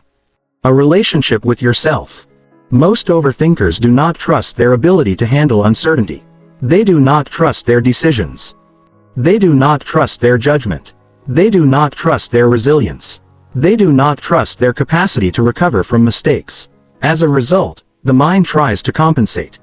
A relationship with yourself. Most overthinkers do not trust their ability to handle uncertainty. They do not trust their decisions. They do not trust their judgment. They do not trust their resilience. They do not trust their capacity to recover from mistakes. As a result, the mind tries to compensate.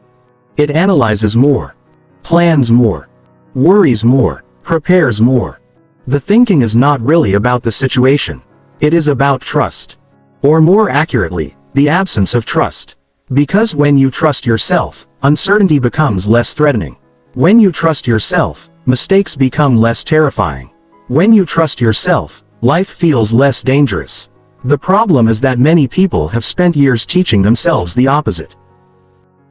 It analyzes more, plans more, worries more, prepares more. The thinking is not really about the situation. It is about trust. Or more accurately, the absence of trust. Because when you trust yourself, uncertainty becomes less threatening. When you trust yourself, mistakes become less terrifying. When you trust yourself, life feels less dangerous. The problem is that many people have spent years teaching themselves the opposite.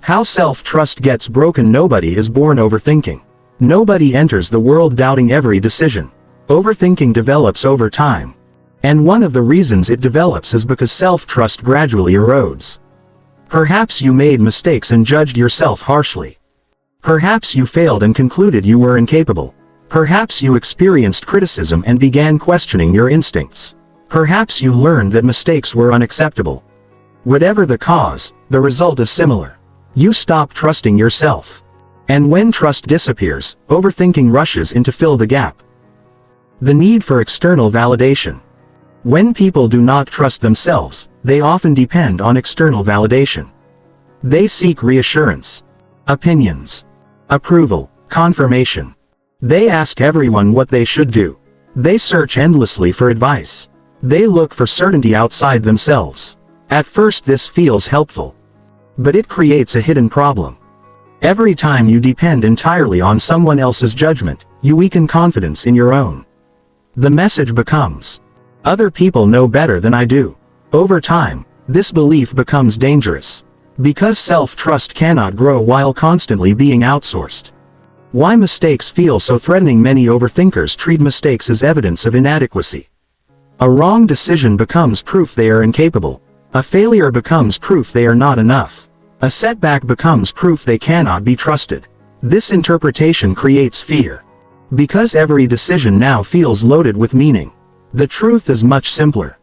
How self-trust gets broken. Nobody is born overthinking. Nobody enters the world doubting every decision. Overthinking develops over time. And one of the reasons it develops is because self-trust gradually erodes. Perhaps you made mistakes and judged yourself harshly. Perhaps you failed and concluded you were incapable. Perhaps you experienced criticism and began questioning your instincts. Perhaps you learned that mistakes were unacceptable. Whatever the cause, the result is similar. You stop trusting yourself. And when trust disappears, overthinking rushes in to fill the gap. The need for external validation. When people do not trust themselves, they often depend on external validation. They seek reassurance, opinions, approval, confirmation. They ask everyone what they should do. They search endlessly for advice. They look for certainty outside themselves. At first this feels helpful. But it creates a hidden problem. Every time you depend entirely on someone else's judgment, you weaken confidence in your own. The message becomes, other people know better than I do. Over time, this belief becomes dangerous. Because self-trust cannot grow while constantly being outsourced. Why mistakes feel so threatening. Many overthinkers treat mistakes as evidence of inadequacy. A wrong decision becomes proof they are incapable. A failure becomes proof they are not enough. A setback becomes proof they cannot be trusted. This interpretation creates fear. Because every decision now feels loaded with meaning. The truth is much simpler.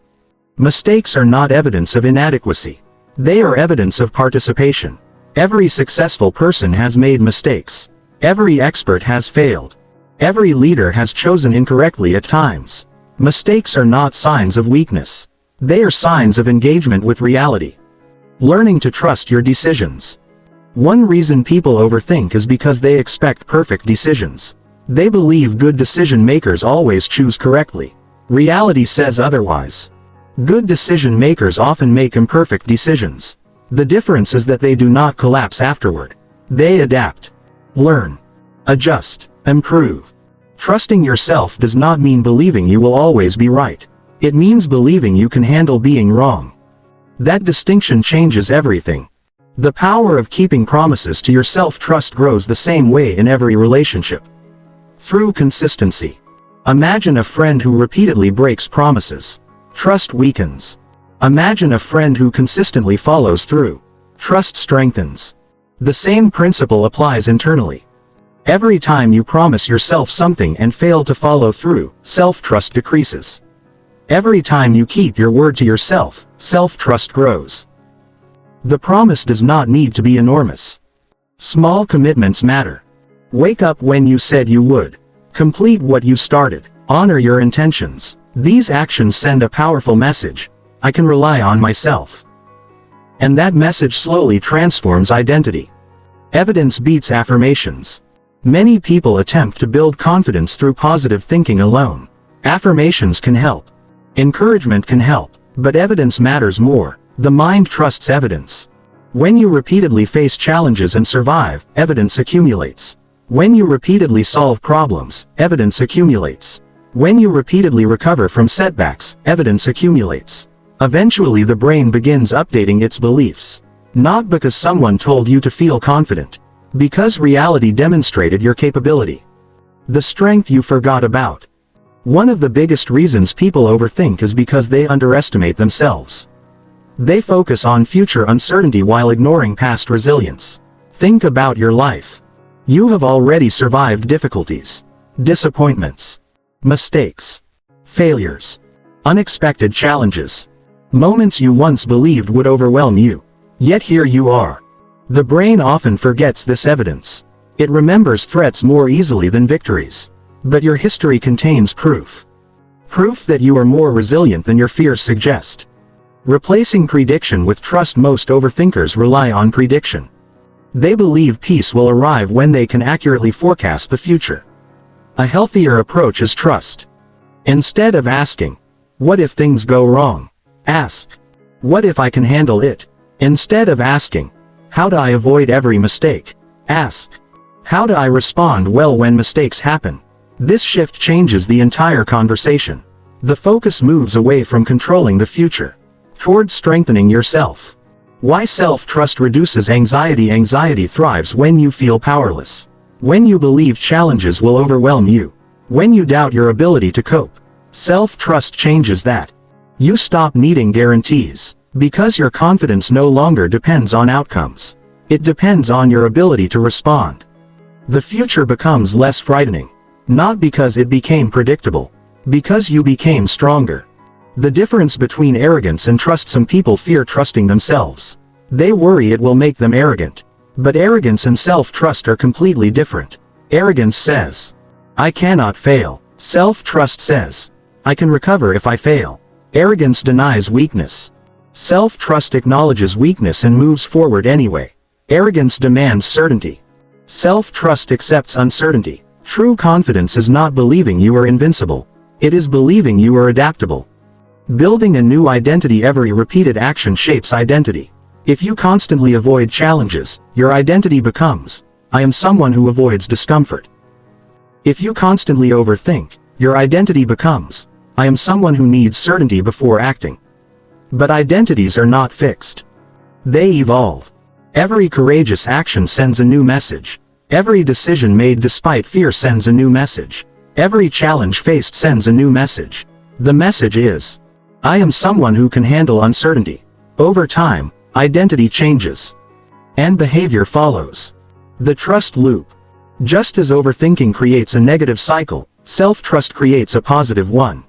Mistakes are not evidence of inadequacy. They are evidence of participation. Every successful person has made mistakes. Every expert has failed. Every leader has chosen incorrectly at times. Mistakes are not signs of weakness. They are signs of engagement with reality. Learning to trust your decisions. One reason people overthink is because they expect perfect decisions. They believe good decision makers always choose correctly. Reality says otherwise. Good decision makers often make imperfect decisions. The difference is that they do not collapse afterward. They adapt. Learn. Adjust. Improve. Trusting yourself does not mean believing you will always be right. It means believing you can handle being wrong. That distinction changes everything. The power of keeping promises to yourself. Trust grows the same way in every relationship. Through consistency. Imagine a friend who repeatedly breaks promises. Trust weakens. Imagine a friend who consistently follows through. Trust strengthens. The same principle applies internally. Every time you promise yourself something and fail to follow through, self-trust decreases. Every time you keep your word to yourself, self-trust grows. The promise does not need to be enormous. Small commitments matter. Wake up when you said you would. Complete what you started. Honor your intentions. These actions send a powerful message. I can rely on myself. And that message slowly transforms identity. Evidence beats affirmations. Many people attempt to build confidence through positive thinking alone. Affirmations can help. Encouragement can help, but evidence matters more. The mind trusts evidence. When you repeatedly face challenges and survive, evidence accumulates. When you repeatedly solve problems, evidence accumulates. When you repeatedly recover from setbacks, evidence accumulates. Eventually the brain begins updating its beliefs. Not because someone told you to feel confident. Because reality demonstrated your capability. The strength you forgot about. One of the biggest reasons people overthink is because they underestimate themselves. They focus on future uncertainty while ignoring past resilience. Think about your life. You have already survived difficulties, disappointments, mistakes, failures, unexpected challenges, moments you once believed would overwhelm you. Yet here you are. The brain often forgets this evidence. It remembers threats more easily than victories. But your history contains proof. Proof that you are more resilient than your fears suggest. Replacing prediction with trust. Most overthinkers rely on prediction. They believe peace will arrive when they can accurately forecast the future. A healthier approach is trust. Instead of asking, "What if things go wrong?" ask, "What if I can handle it?" Instead of asking, "How do I avoid every mistake?" ask, "How do I respond well when mistakes happen?" This shift changes the entire conversation. The focus moves away from controlling the future, toward strengthening yourself. Why self-trust reduces anxiety? Anxiety thrives when you feel powerless. When you believe challenges will overwhelm you. When you doubt your ability to cope. Self-trust changes that. You stop needing guarantees, because your confidence no longer depends on outcomes. It depends on your ability to respond. The future becomes less frightening. Not because it became predictable. Because you became stronger. The difference between arrogance and trust: some people fear trusting themselves. They worry it will make them arrogant. But arrogance and self-trust are completely different. Arrogance says, "I cannot fail." Self-trust says, "I can recover if I fail." Arrogance denies weakness. Self-trust acknowledges weakness and moves forward anyway. Arrogance demands certainty. Self-trust accepts uncertainty. True confidence is not believing you are invincible. It is believing you are adaptable. Building a new identity: every repeated action shapes identity. If you constantly avoid challenges, your identity becomes, "I am someone who avoids discomfort." If you constantly overthink, your identity becomes, "I am someone who needs certainty before acting." But identities are not fixed. They evolve. Every courageous action sends a new message. Every decision made despite fear sends a new message. Every challenge faced sends a new message. The message is, "I am someone who can handle uncertainty." Over time, identity changes. And behavior follows. The trust loop. Just as overthinking creates a negative cycle, self-trust creates a positive one.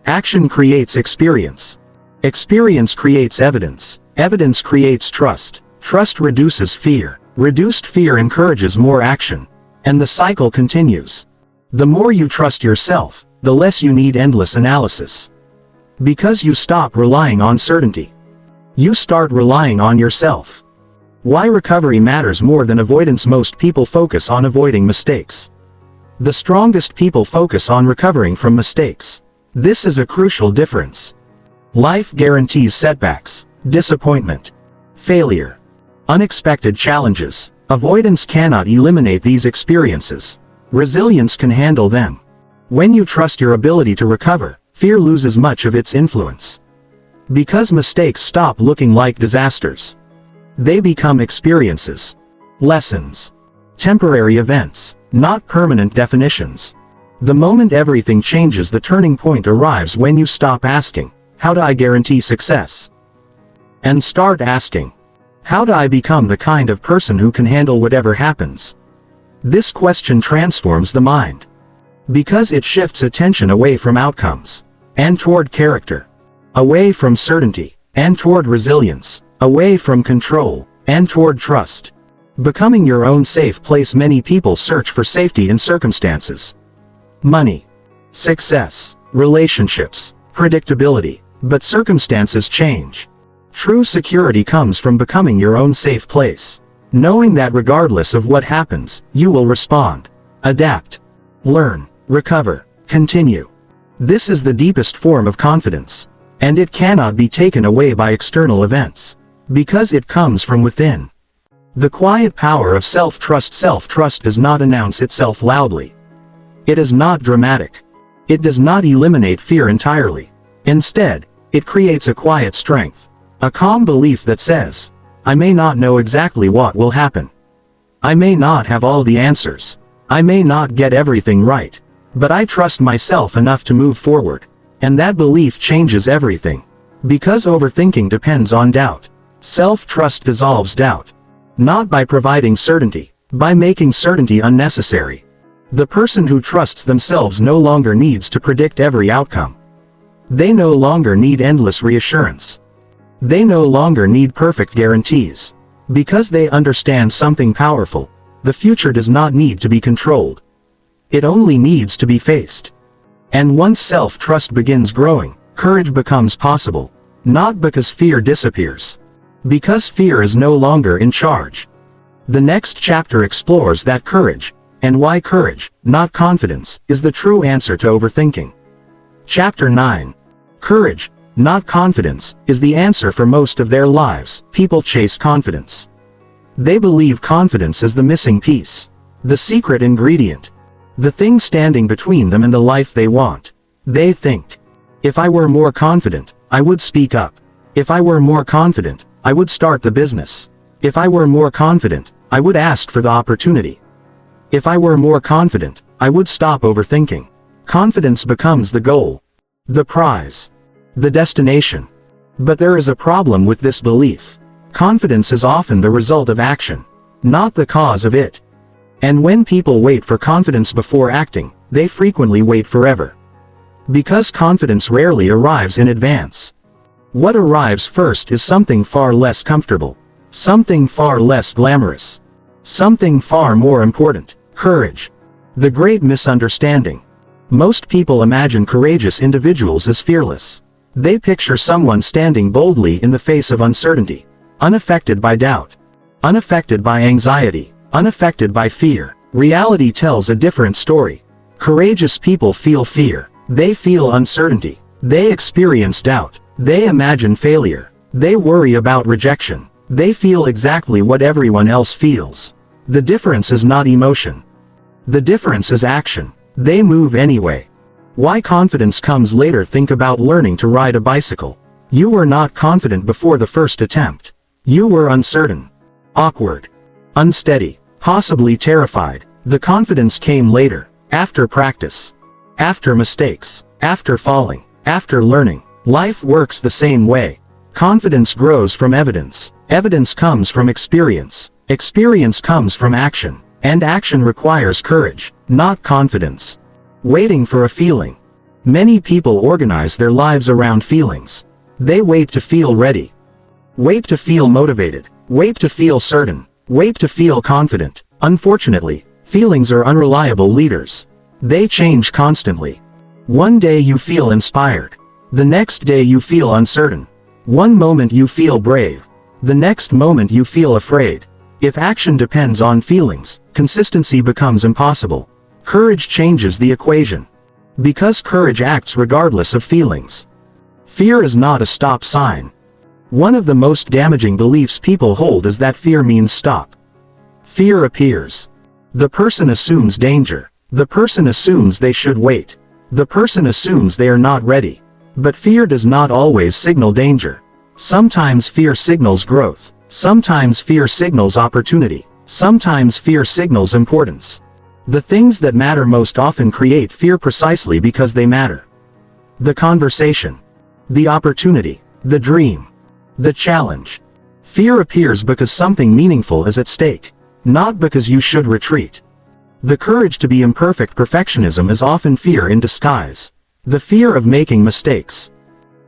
Action creates experience. Experience creates evidence. Evidence creates trust. Trust reduces fear. Reduced fear encourages more action. And the cycle continues. The more you trust yourself, the less you need endless analysis. Because you stop relying on certainty. You start relying on yourself. Why recovery matters more than avoidance: most people focus on avoiding mistakes. The strongest people focus on recovering from mistakes. This is a crucial difference. Life guarantees setbacks, disappointment, failure, unexpected challenges. Avoidance cannot eliminate these experiences. Resilience can handle them. When you trust your ability to recover, fear loses much of its influence. Because mistakes stop looking like disasters. They become experiences, lessons, temporary events, not permanent definitions. The moment everything changes, the turning point arrives when you stop asking, "How do I guarantee success?" and start asking, "How do I become the kind of person who can handle whatever happens?" This question transforms the mind. Because it shifts attention away from outcomes, and toward character. Away from certainty, and toward resilience. Away from control, and toward trust. Becoming your own safe place. Many people search for safety in circumstances. Money, success, relationships, predictability. But circumstances change. True security comes from becoming your own safe place. Knowing that regardless of what happens, you will respond, adapt, learn, recover, continue. This is the deepest form of confidence. And it cannot be taken away by external events. Because it comes from within. The quiet power of self-trust. Self-trust does not announce itself loudly. It is not dramatic. It does not eliminate fear entirely. Instead, it creates a quiet strength. A calm belief that says, "I may not know exactly what will happen. I may not have all the answers. I may not get everything right. But I trust myself enough to move forward." And that belief changes everything. Because overthinking depends on doubt. Self-trust dissolves doubt. Not by providing certainty, by making certainty unnecessary. The person who trusts themselves no longer needs to predict every outcome. They no longer need endless reassurance. They no longer need perfect guarantees. Because they understand something powerful, the future does not need to be controlled. It only needs to be faced. And once self-trust begins growing, courage becomes possible. Not because fear disappears. Because fear is no longer in charge. The next chapter explores that courage, and why courage, not confidence, is the true answer to overthinking. Chapter 9. Courage, not confidence, is the answer for most of their lives. People chase confidence. They believe confidence is the missing piece. The secret ingredient. The thing standing between them and the life they want. They think, if I were more confident, I would speak up. If I were more confident, I would start the business. If I were more confident, I would ask for the opportunity. If I were more confident, I would stop overthinking. Confidence becomes the goal. The prize. The destination. But there is a problem with this belief. Confidence is often the result of action, not the cause of it. And when people wait for confidence before acting, they frequently wait forever. Because confidence rarely arrives in advance. What arrives first is something far less comfortable. Something far less glamorous. Something far more important. Courage. The great misunderstanding. Most people imagine courageous individuals as fearless. They picture someone standing boldly in the face of uncertainty, unaffected by doubt, unaffected by anxiety, unaffected by fear. Reality tells a different story. Courageous people feel fear. They feel uncertainty. They experience doubt. They imagine failure. They worry about rejection. They feel exactly what everyone else feels. The difference is not emotion. The difference is action. They move anyway. Why confidence comes later? Think about learning to ride a bicycle. You were not confident before the first attempt. You were uncertain, awkward, unsteady, possibly terrified. The confidence came later, after practice, after mistakes, after falling, after learning. Life works the same way. Confidence grows from evidence. Evidence comes from experience. Experience comes from action. And action requires courage, not confidence. Waiting for a feeling. Many people organize their lives around feelings. They wait to feel ready. Wait to feel motivated. Wait to feel certain. Wait to feel confident. Unfortunately, feelings are unreliable leaders. They change constantly. One day you feel inspired. The next day you feel uncertain. One moment you feel brave. The next moment you feel afraid. If action depends on feelings, consistency becomes impossible. Courage changes the equation. Because courage acts regardless of feelings. Fear is not a stop sign. One of the most damaging beliefs people hold is that fear means stop. Fear appears. The person assumes danger. The person assumes they should wait. The person assumes they are not ready. But fear does not always signal danger. Sometimes fear signals growth. Sometimes fear signals opportunity. Sometimes fear signals importance. The things that matter most often create fear precisely because they matter. The conversation. The opportunity. The dream. The challenge. Fear appears because something meaningful is at stake, not because you should retreat. The courage to be imperfect. Perfectionism is often fear in disguise. The fear of making mistakes.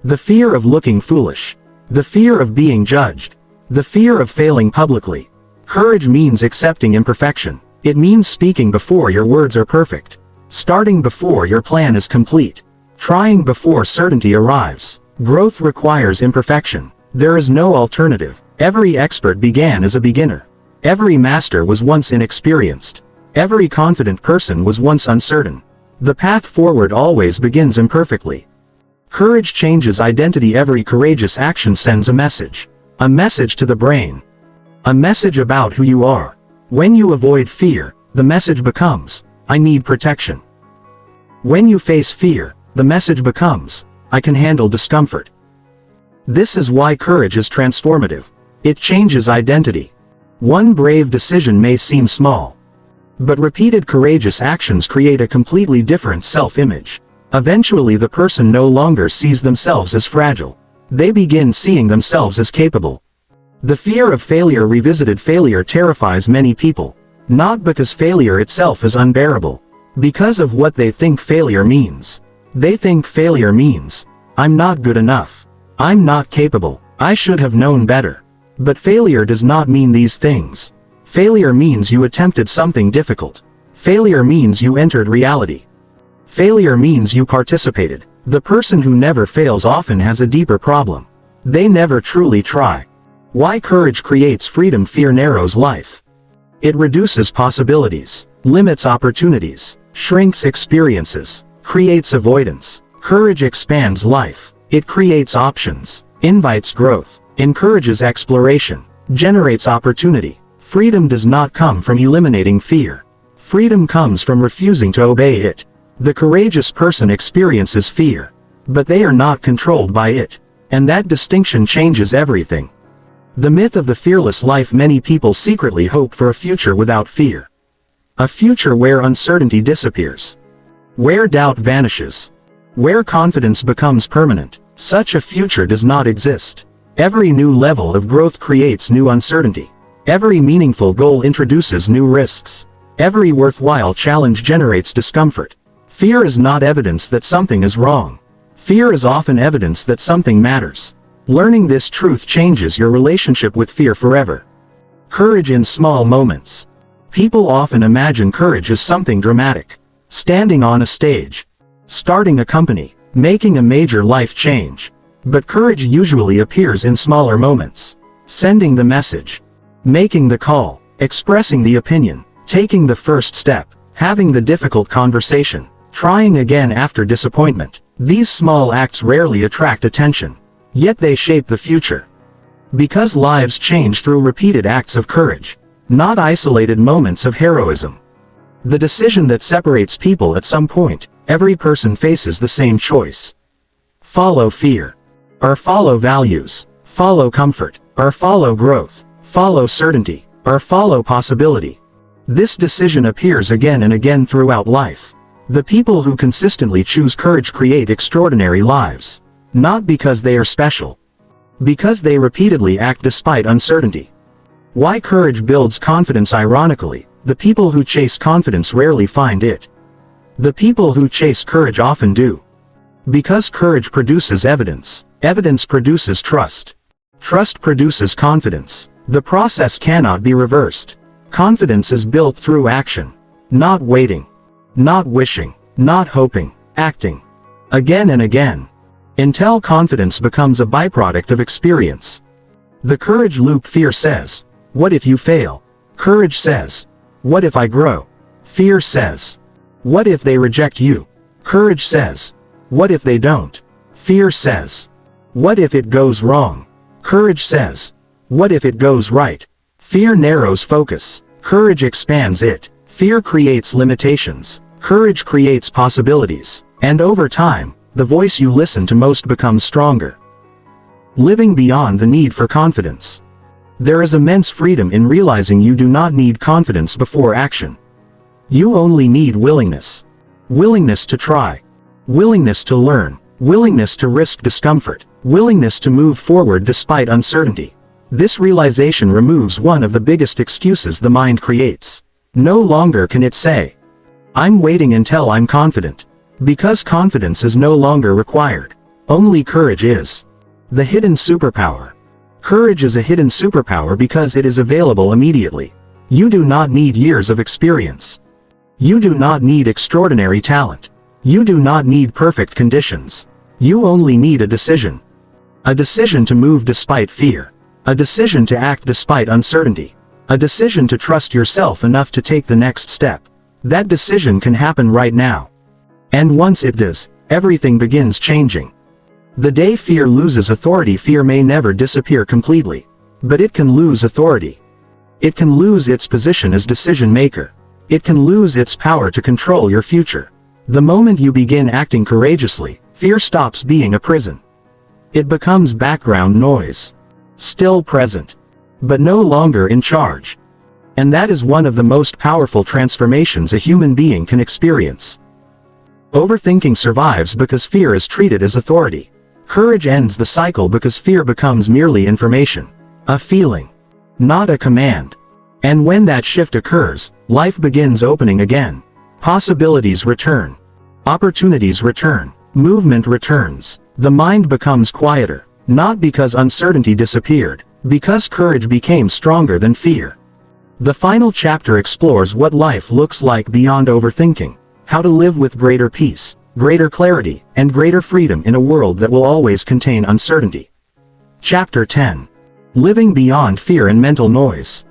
The fear of looking foolish. The fear of being judged. The fear of failing publicly. Courage means accepting imperfection. It means speaking before your words are perfect. Starting before your plan is complete. Trying before certainty arrives. Growth requires imperfection. There is no alternative. Every expert began as a beginner. Every master was once inexperienced. Every confident person was once uncertain. The path forward always begins imperfectly. Courage changes identity. Every courageous action sends a message. A message to the brain. A message about who you are. When you avoid fear, the message becomes, I need protection. When you face fear, the message becomes, I can handle discomfort. This is why courage is transformative. It changes identity. One brave decision may seem small, but repeated courageous actions create a completely different self-image. Eventually the person no longer sees themselves as fragile. They begin seeing themselves as capable. The fear of failure. Revisited failure terrifies many people, not because failure itself is unbearable, because of what they think failure means. They think failure means, I'm not good enough. I'm not capable. I should have known better. But failure does not mean these things. Failure means you attempted something difficult. Failure means you entered reality. Failure means you participated. The person who never fails often has a deeper problem. They never truly try. Why courage creates freedom. Fear narrows life. It reduces possibilities, limits opportunities, shrinks experiences, creates avoidance. Courage expands life. It creates options, invites growth, encourages exploration, generates opportunity. Freedom does not come from eliminating fear. Freedom comes from refusing to obey it. The courageous person experiences fear, but they are not controlled by it, and that distinction changes everything. The myth of the fearless life. Many people secretly hope for a future without fear. A future where uncertainty disappears, where doubt vanishes, where confidence becomes permanent. Such a future does not exist. Every new level of growth creates new uncertainty. Every meaningful goal introduces new risks. Every worthwhile challenge generates discomfort. Fear is not evidence that something is wrong. Fear is often evidence that something matters. Learning this truth changes your relationship with fear forever. Courage in small moments. People often imagine courage as something dramatic. Standing on a stage, starting a company, making a major life change. But courage usually appears in smaller moments. Sending the message, making the call, expressing the opinion, taking the first step, having the difficult conversation, trying again after disappointment. These small acts rarely attract attention, yet they shape the future. Because lives change through repeated acts of courage, not isolated moments of heroism. The decision that separates people. At some point, every person faces the same choice. Follow fear, or follow values. Follow comfort, or follow growth. Follow certainty, or follow possibility. This decision appears again and again throughout life. The people who consistently choose courage create extraordinary lives. Not because they are special, because they repeatedly act despite uncertainty. Why courage builds confidence. Ironically, the people who chase confidence rarely find it. The people who chase courage often do. Because courage produces evidence. Evidence produces trust. Trust produces confidence. The process cannot be reversed. Confidence is built through action. Not waiting. Not wishing. Not hoping. Acting. Again and again. Until confidence becomes a byproduct of experience. The courage loop. Fear says, what if you fail? Courage says, what if I grow? Fear says, what if they reject you? Courage says, what if they don't? Fear says, what if it goes wrong? Courage says, what if it goes right? Fear narrows focus. Courage expands it. Fear creates limitations. Courage creates possibilities. And over time, the voice you listen to most becomes stronger. Living beyond the need for confidence. There is immense freedom in realizing you do not need confidence before action. You only need willingness. Willingness to try. Willingness to learn. Willingness to risk discomfort. Willingness to move forward despite uncertainty. This realization removes one of the biggest excuses the mind creates. No longer can it say, I'm waiting until I'm confident. Because confidence is no longer required. Only courage is. The hidden superpower. Courage is a hidden superpower because it is available immediately. You do not need years of experience. You do not need extraordinary talent. You do not need perfect conditions. You only need a decision. A decision to move despite fear. A decision to act despite uncertainty. A decision to trust yourself enough to take the next step. That decision can happen right now. And once it does, everything begins changing. The day fear loses authority. Fear may never disappear completely, but it can lose authority. It can lose its position as decision maker. It can lose its power to control your future. The moment you begin acting courageously, fear stops being a prison. It becomes background noise. Still present, but no longer in charge. And that is one of the most powerful transformations a human being can experience. Overthinking survives because fear is treated as authority. Courage ends the cycle because fear becomes merely information. A feeling. Not a command. And when that shift occurs, life begins opening again. Possibilities return. Opportunities return. Movement returns. The mind becomes quieter. Not because uncertainty disappeared, because courage became stronger than fear. The final chapter explores what life looks like beyond overthinking, how to live with greater peace, greater clarity, and greater freedom in a world that will always contain uncertainty. Chapter 10. Living beyond fear and mental noise.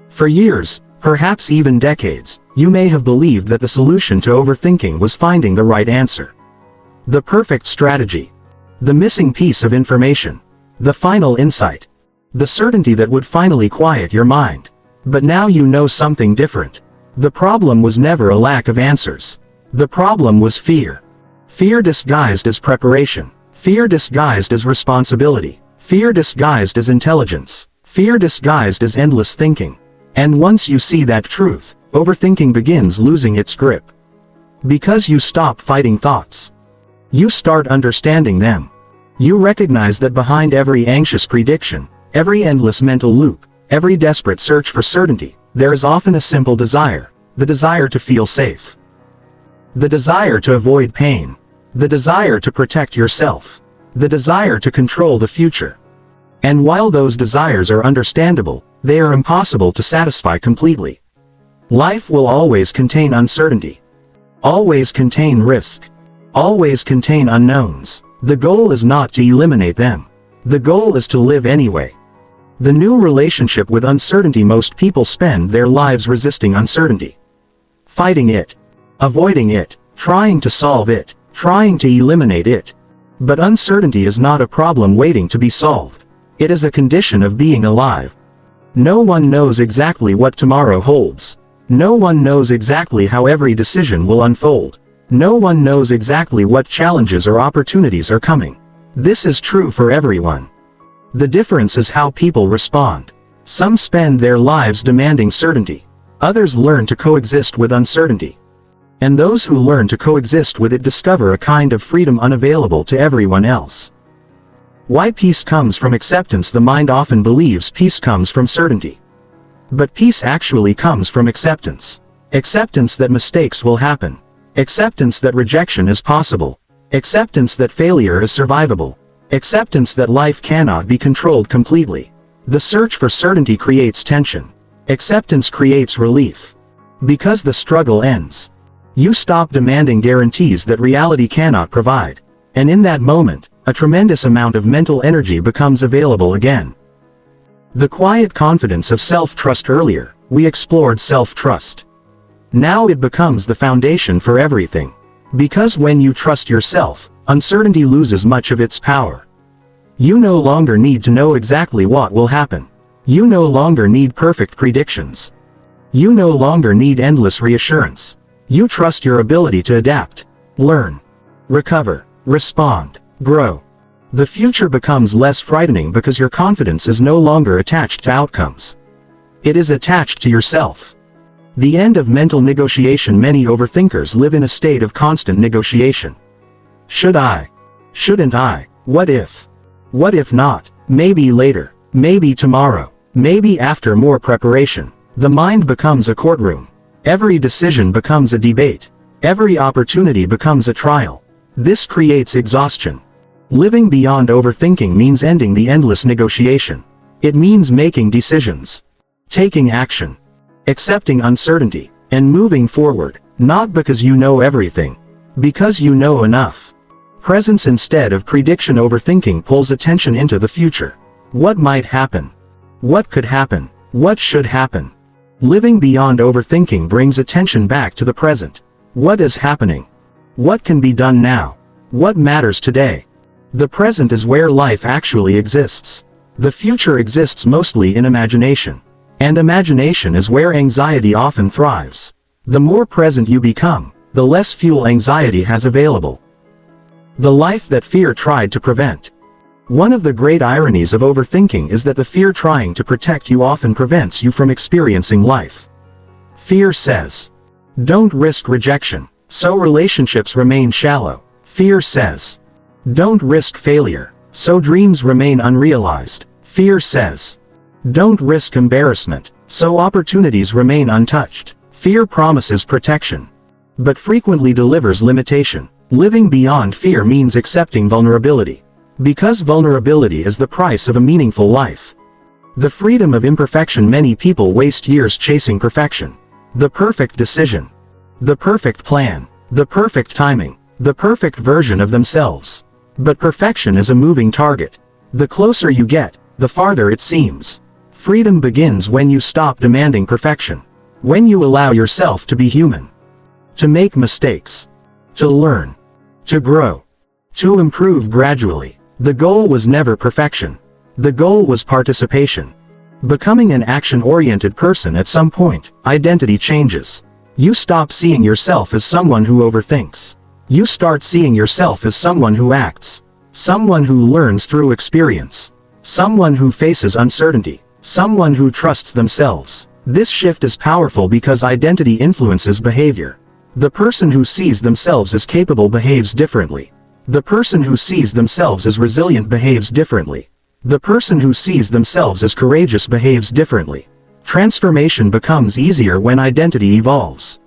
For years, perhaps even decades, you may have believed that the solution to overthinking was finding the right answer. The perfect strategy. The missing piece of information. The final insight. The certainty that would finally quiet your mind. But now you know something different. The problem was never a lack of answers. The problem was fear. Fear disguised as preparation. Fear disguised as responsibility. Fear disguised as intelligence. Fear disguised as endless thinking. And once you see that truth, overthinking begins losing its grip. Because you stop fighting thoughts. You start understanding them. You recognize that behind every anxious prediction, every endless mental loop, every desperate search for certainty, there is often a simple desire, the desire to feel safe. The desire to avoid pain. The desire to protect yourself. The desire to control the future. And while those desires are understandable, they are impossible to satisfy completely. Life will always contain uncertainty. Always contain risk. Always contain unknowns. The goal is not to eliminate them. The goal is to live anyway. The new relationship with uncertainty. Most people spend their lives resisting uncertainty. Fighting it. Avoiding it. Trying to solve it. Trying to eliminate it. But uncertainty is not a problem waiting to be solved. It is a condition of being alive. No one knows exactly what tomorrow holds. No one knows exactly how every decision will unfold. No one knows exactly what challenges or opportunities are coming. This is true for everyone. The difference is how people respond. Some spend their lives demanding certainty. Others learn to coexist with uncertainty. And those who learn to coexist with it discover a kind of freedom unavailable to everyone else. Why peace comes from acceptance. The mind often believes peace comes from certainty. But peace actually comes from acceptance. Acceptance that mistakes will happen. Acceptance that rejection is possible. Acceptance that failure is survivable. Acceptance that life cannot be controlled completely. The search for certainty creates tension. Acceptance creates relief. Because the struggle ends. You stop demanding guarantees that reality cannot provide. And in that moment, a tremendous amount of mental energy becomes available again. The quiet confidence of self-trust. Earlier, we explored self-trust. Now it becomes the foundation for everything. Because when you trust yourself, uncertainty loses much of its power. You no longer need to know exactly what will happen. You no longer need perfect predictions. You no longer need endless reassurance. You trust your ability to adapt, learn, recover, respond, grow. The future becomes less frightening because your confidence is no longer attached to outcomes. It is attached to yourself. The end of mental negotiation. Many overthinkers live in a state of constant negotiation. Should I? Shouldn't I? What if? What if not? Maybe later. Maybe tomorrow. Maybe after more preparation. The mind becomes a courtroom. Every decision becomes a debate. Every opportunity becomes a trial. This creates exhaustion. Living beyond overthinking means ending the endless negotiation. It means making decisions. Taking action. Accepting uncertainty. And moving forward. Not because you know everything. Because you know enough. Presence instead of prediction. Overthinking pulls attention into the future. What might happen? What could happen? What should happen? Living beyond overthinking brings attention back to the present. What is happening? What can be done now? What matters today? The present is where life actually exists. The future exists mostly in imagination. And imagination is where anxiety often thrives. The more present you become, the less fuel anxiety has available. The life that fear tried to prevent. One of the great ironies of overthinking is that the fear trying to protect you often prevents you from experiencing life. Fear says, don't risk rejection, so relationships remain shallow. Fear says, Don't risk failure, so dreams remain unrealized. Fear says. Don't risk embarrassment, so opportunities remain untouched. Fear promises protection, but frequently delivers limitation. Living beyond fear means accepting vulnerability, because vulnerability is the price of a meaningful life. The freedom of imperfection. Many people waste years chasing perfection. The perfect decision, the perfect plan, the perfect timing, the perfect version of themselves. But perfection is a moving target. The closer you get, the farther it seems. Freedom begins when you stop demanding perfection. When you allow yourself to be human. To make mistakes. To learn. To grow. To improve gradually. The goal was never perfection. The goal was participation. Becoming an action-oriented person. At some point, identity changes. You stop seeing yourself as someone who overthinks. You start seeing yourself as someone who acts. Someone who learns through experience. Someone who faces uncertainty. Someone who trusts themselves. This shift is powerful because identity influences behavior. The person who sees themselves as capable behaves differently. The person who sees themselves as resilient behaves differently. The person who sees themselves as courageous behaves differently. Transformation becomes easier when identity evolves.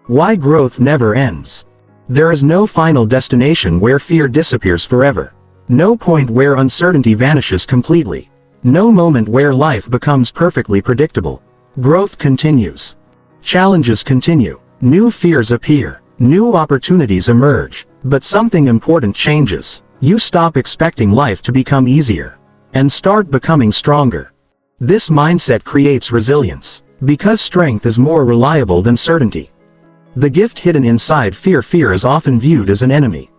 Why growth never ends. There is no final destination where fear disappears forever. No point where uncertainty vanishes completely. No moment where life becomes perfectly predictable. Growth continues. Challenges continue. New fears appear. New opportunities emerge. But something important changes. You stop expecting life to become easier, and start becoming stronger. This mindset creates resilience, because strength is more reliable than certainty. The gift hidden inside fear. Fear is often viewed as an enemy.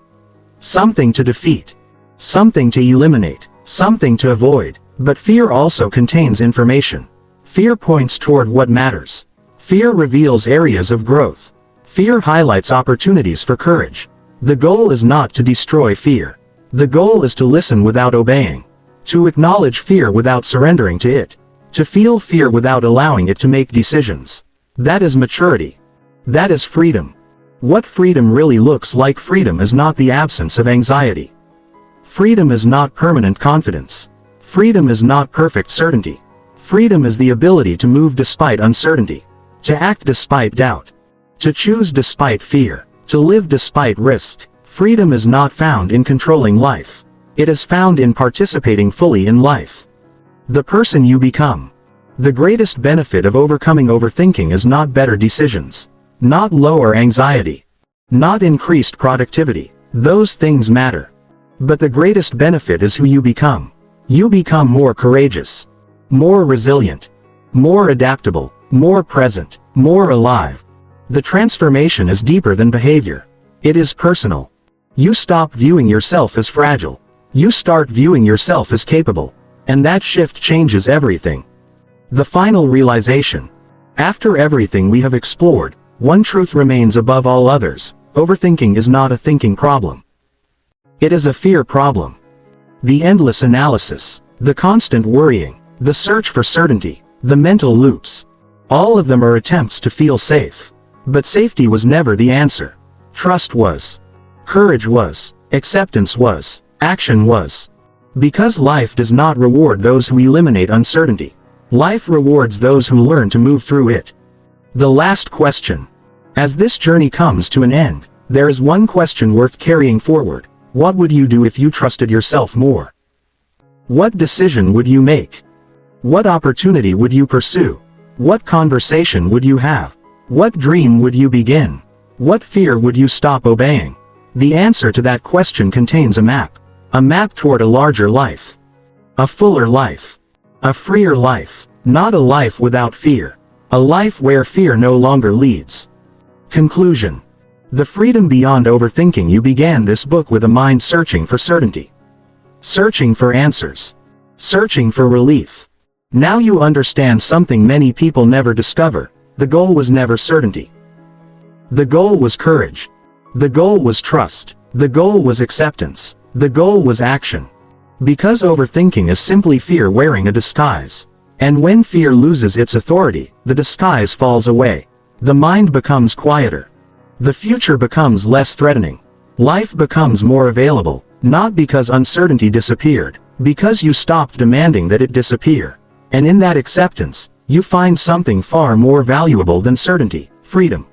Something to defeat. Something to eliminate. Something to avoid. But fear also contains information. Fear points toward what matters. Fear reveals areas of growth. Fear highlights opportunities for courage. The goal is not to destroy fear. The goal is to listen without obeying. To acknowledge fear without surrendering to it. To feel fear without allowing it to make decisions. That is maturity. That is freedom. What freedom really looks like. Freedom is not the absence of anxiety. Freedom is not permanent confidence. Freedom is not perfect certainty. Freedom is the ability to move despite uncertainty. To act despite doubt. To choose despite fear. To live despite risk. Freedom is not found in controlling life. It is found in participating fully in life. The person you become. The greatest benefit of overcoming overthinking is not better decisions. Not lower anxiety. Not increased productivity. Those things matter. But the greatest benefit is who you become. You become more courageous. More resilient. More adaptable. More present. More alive. The transformation is deeper than behavior. It is personal. You stop viewing yourself as fragile. You start viewing yourself as capable. And that shift changes everything. The final realization. After everything we have explored, one truth remains above all others. Overthinking is not a thinking problem. It is a fear problem. The endless analysis, the constant worrying, the search for certainty, the mental loops. All of them are attempts to feel safe. But safety was never the answer. Trust was. Courage was. Acceptance was. Action was. Because life does not reward those who eliminate uncertainty. Life rewards those who learn to move through it. The last question. As this journey comes to an end, there is one question worth carrying forward. What would you do if you trusted yourself more? What decision would you make? What opportunity would you pursue? What conversation would you have? What dream would you begin? What fear would you stop obeying? The answer to that question contains a map. A map toward a larger life. A fuller life. A freer life. Not a life without fear. A life where fear no longer leads. Conclusion. The freedom beyond overthinking. You began this book with a mind searching for certainty. Searching for answers. Searching for relief. Now you understand something many people never discover. The goal was never certainty. The goal was courage. The goal was trust. The goal was acceptance. The goal was action. Because overthinking is simply fear wearing a disguise. And when fear loses its authority, the disguise falls away. The mind becomes quieter. The future becomes less threatening. Life becomes more available, Not because uncertainty disappeared, because you stopped demanding that it disappear. And in that acceptance, you find something far more valuable than certainty: freedom.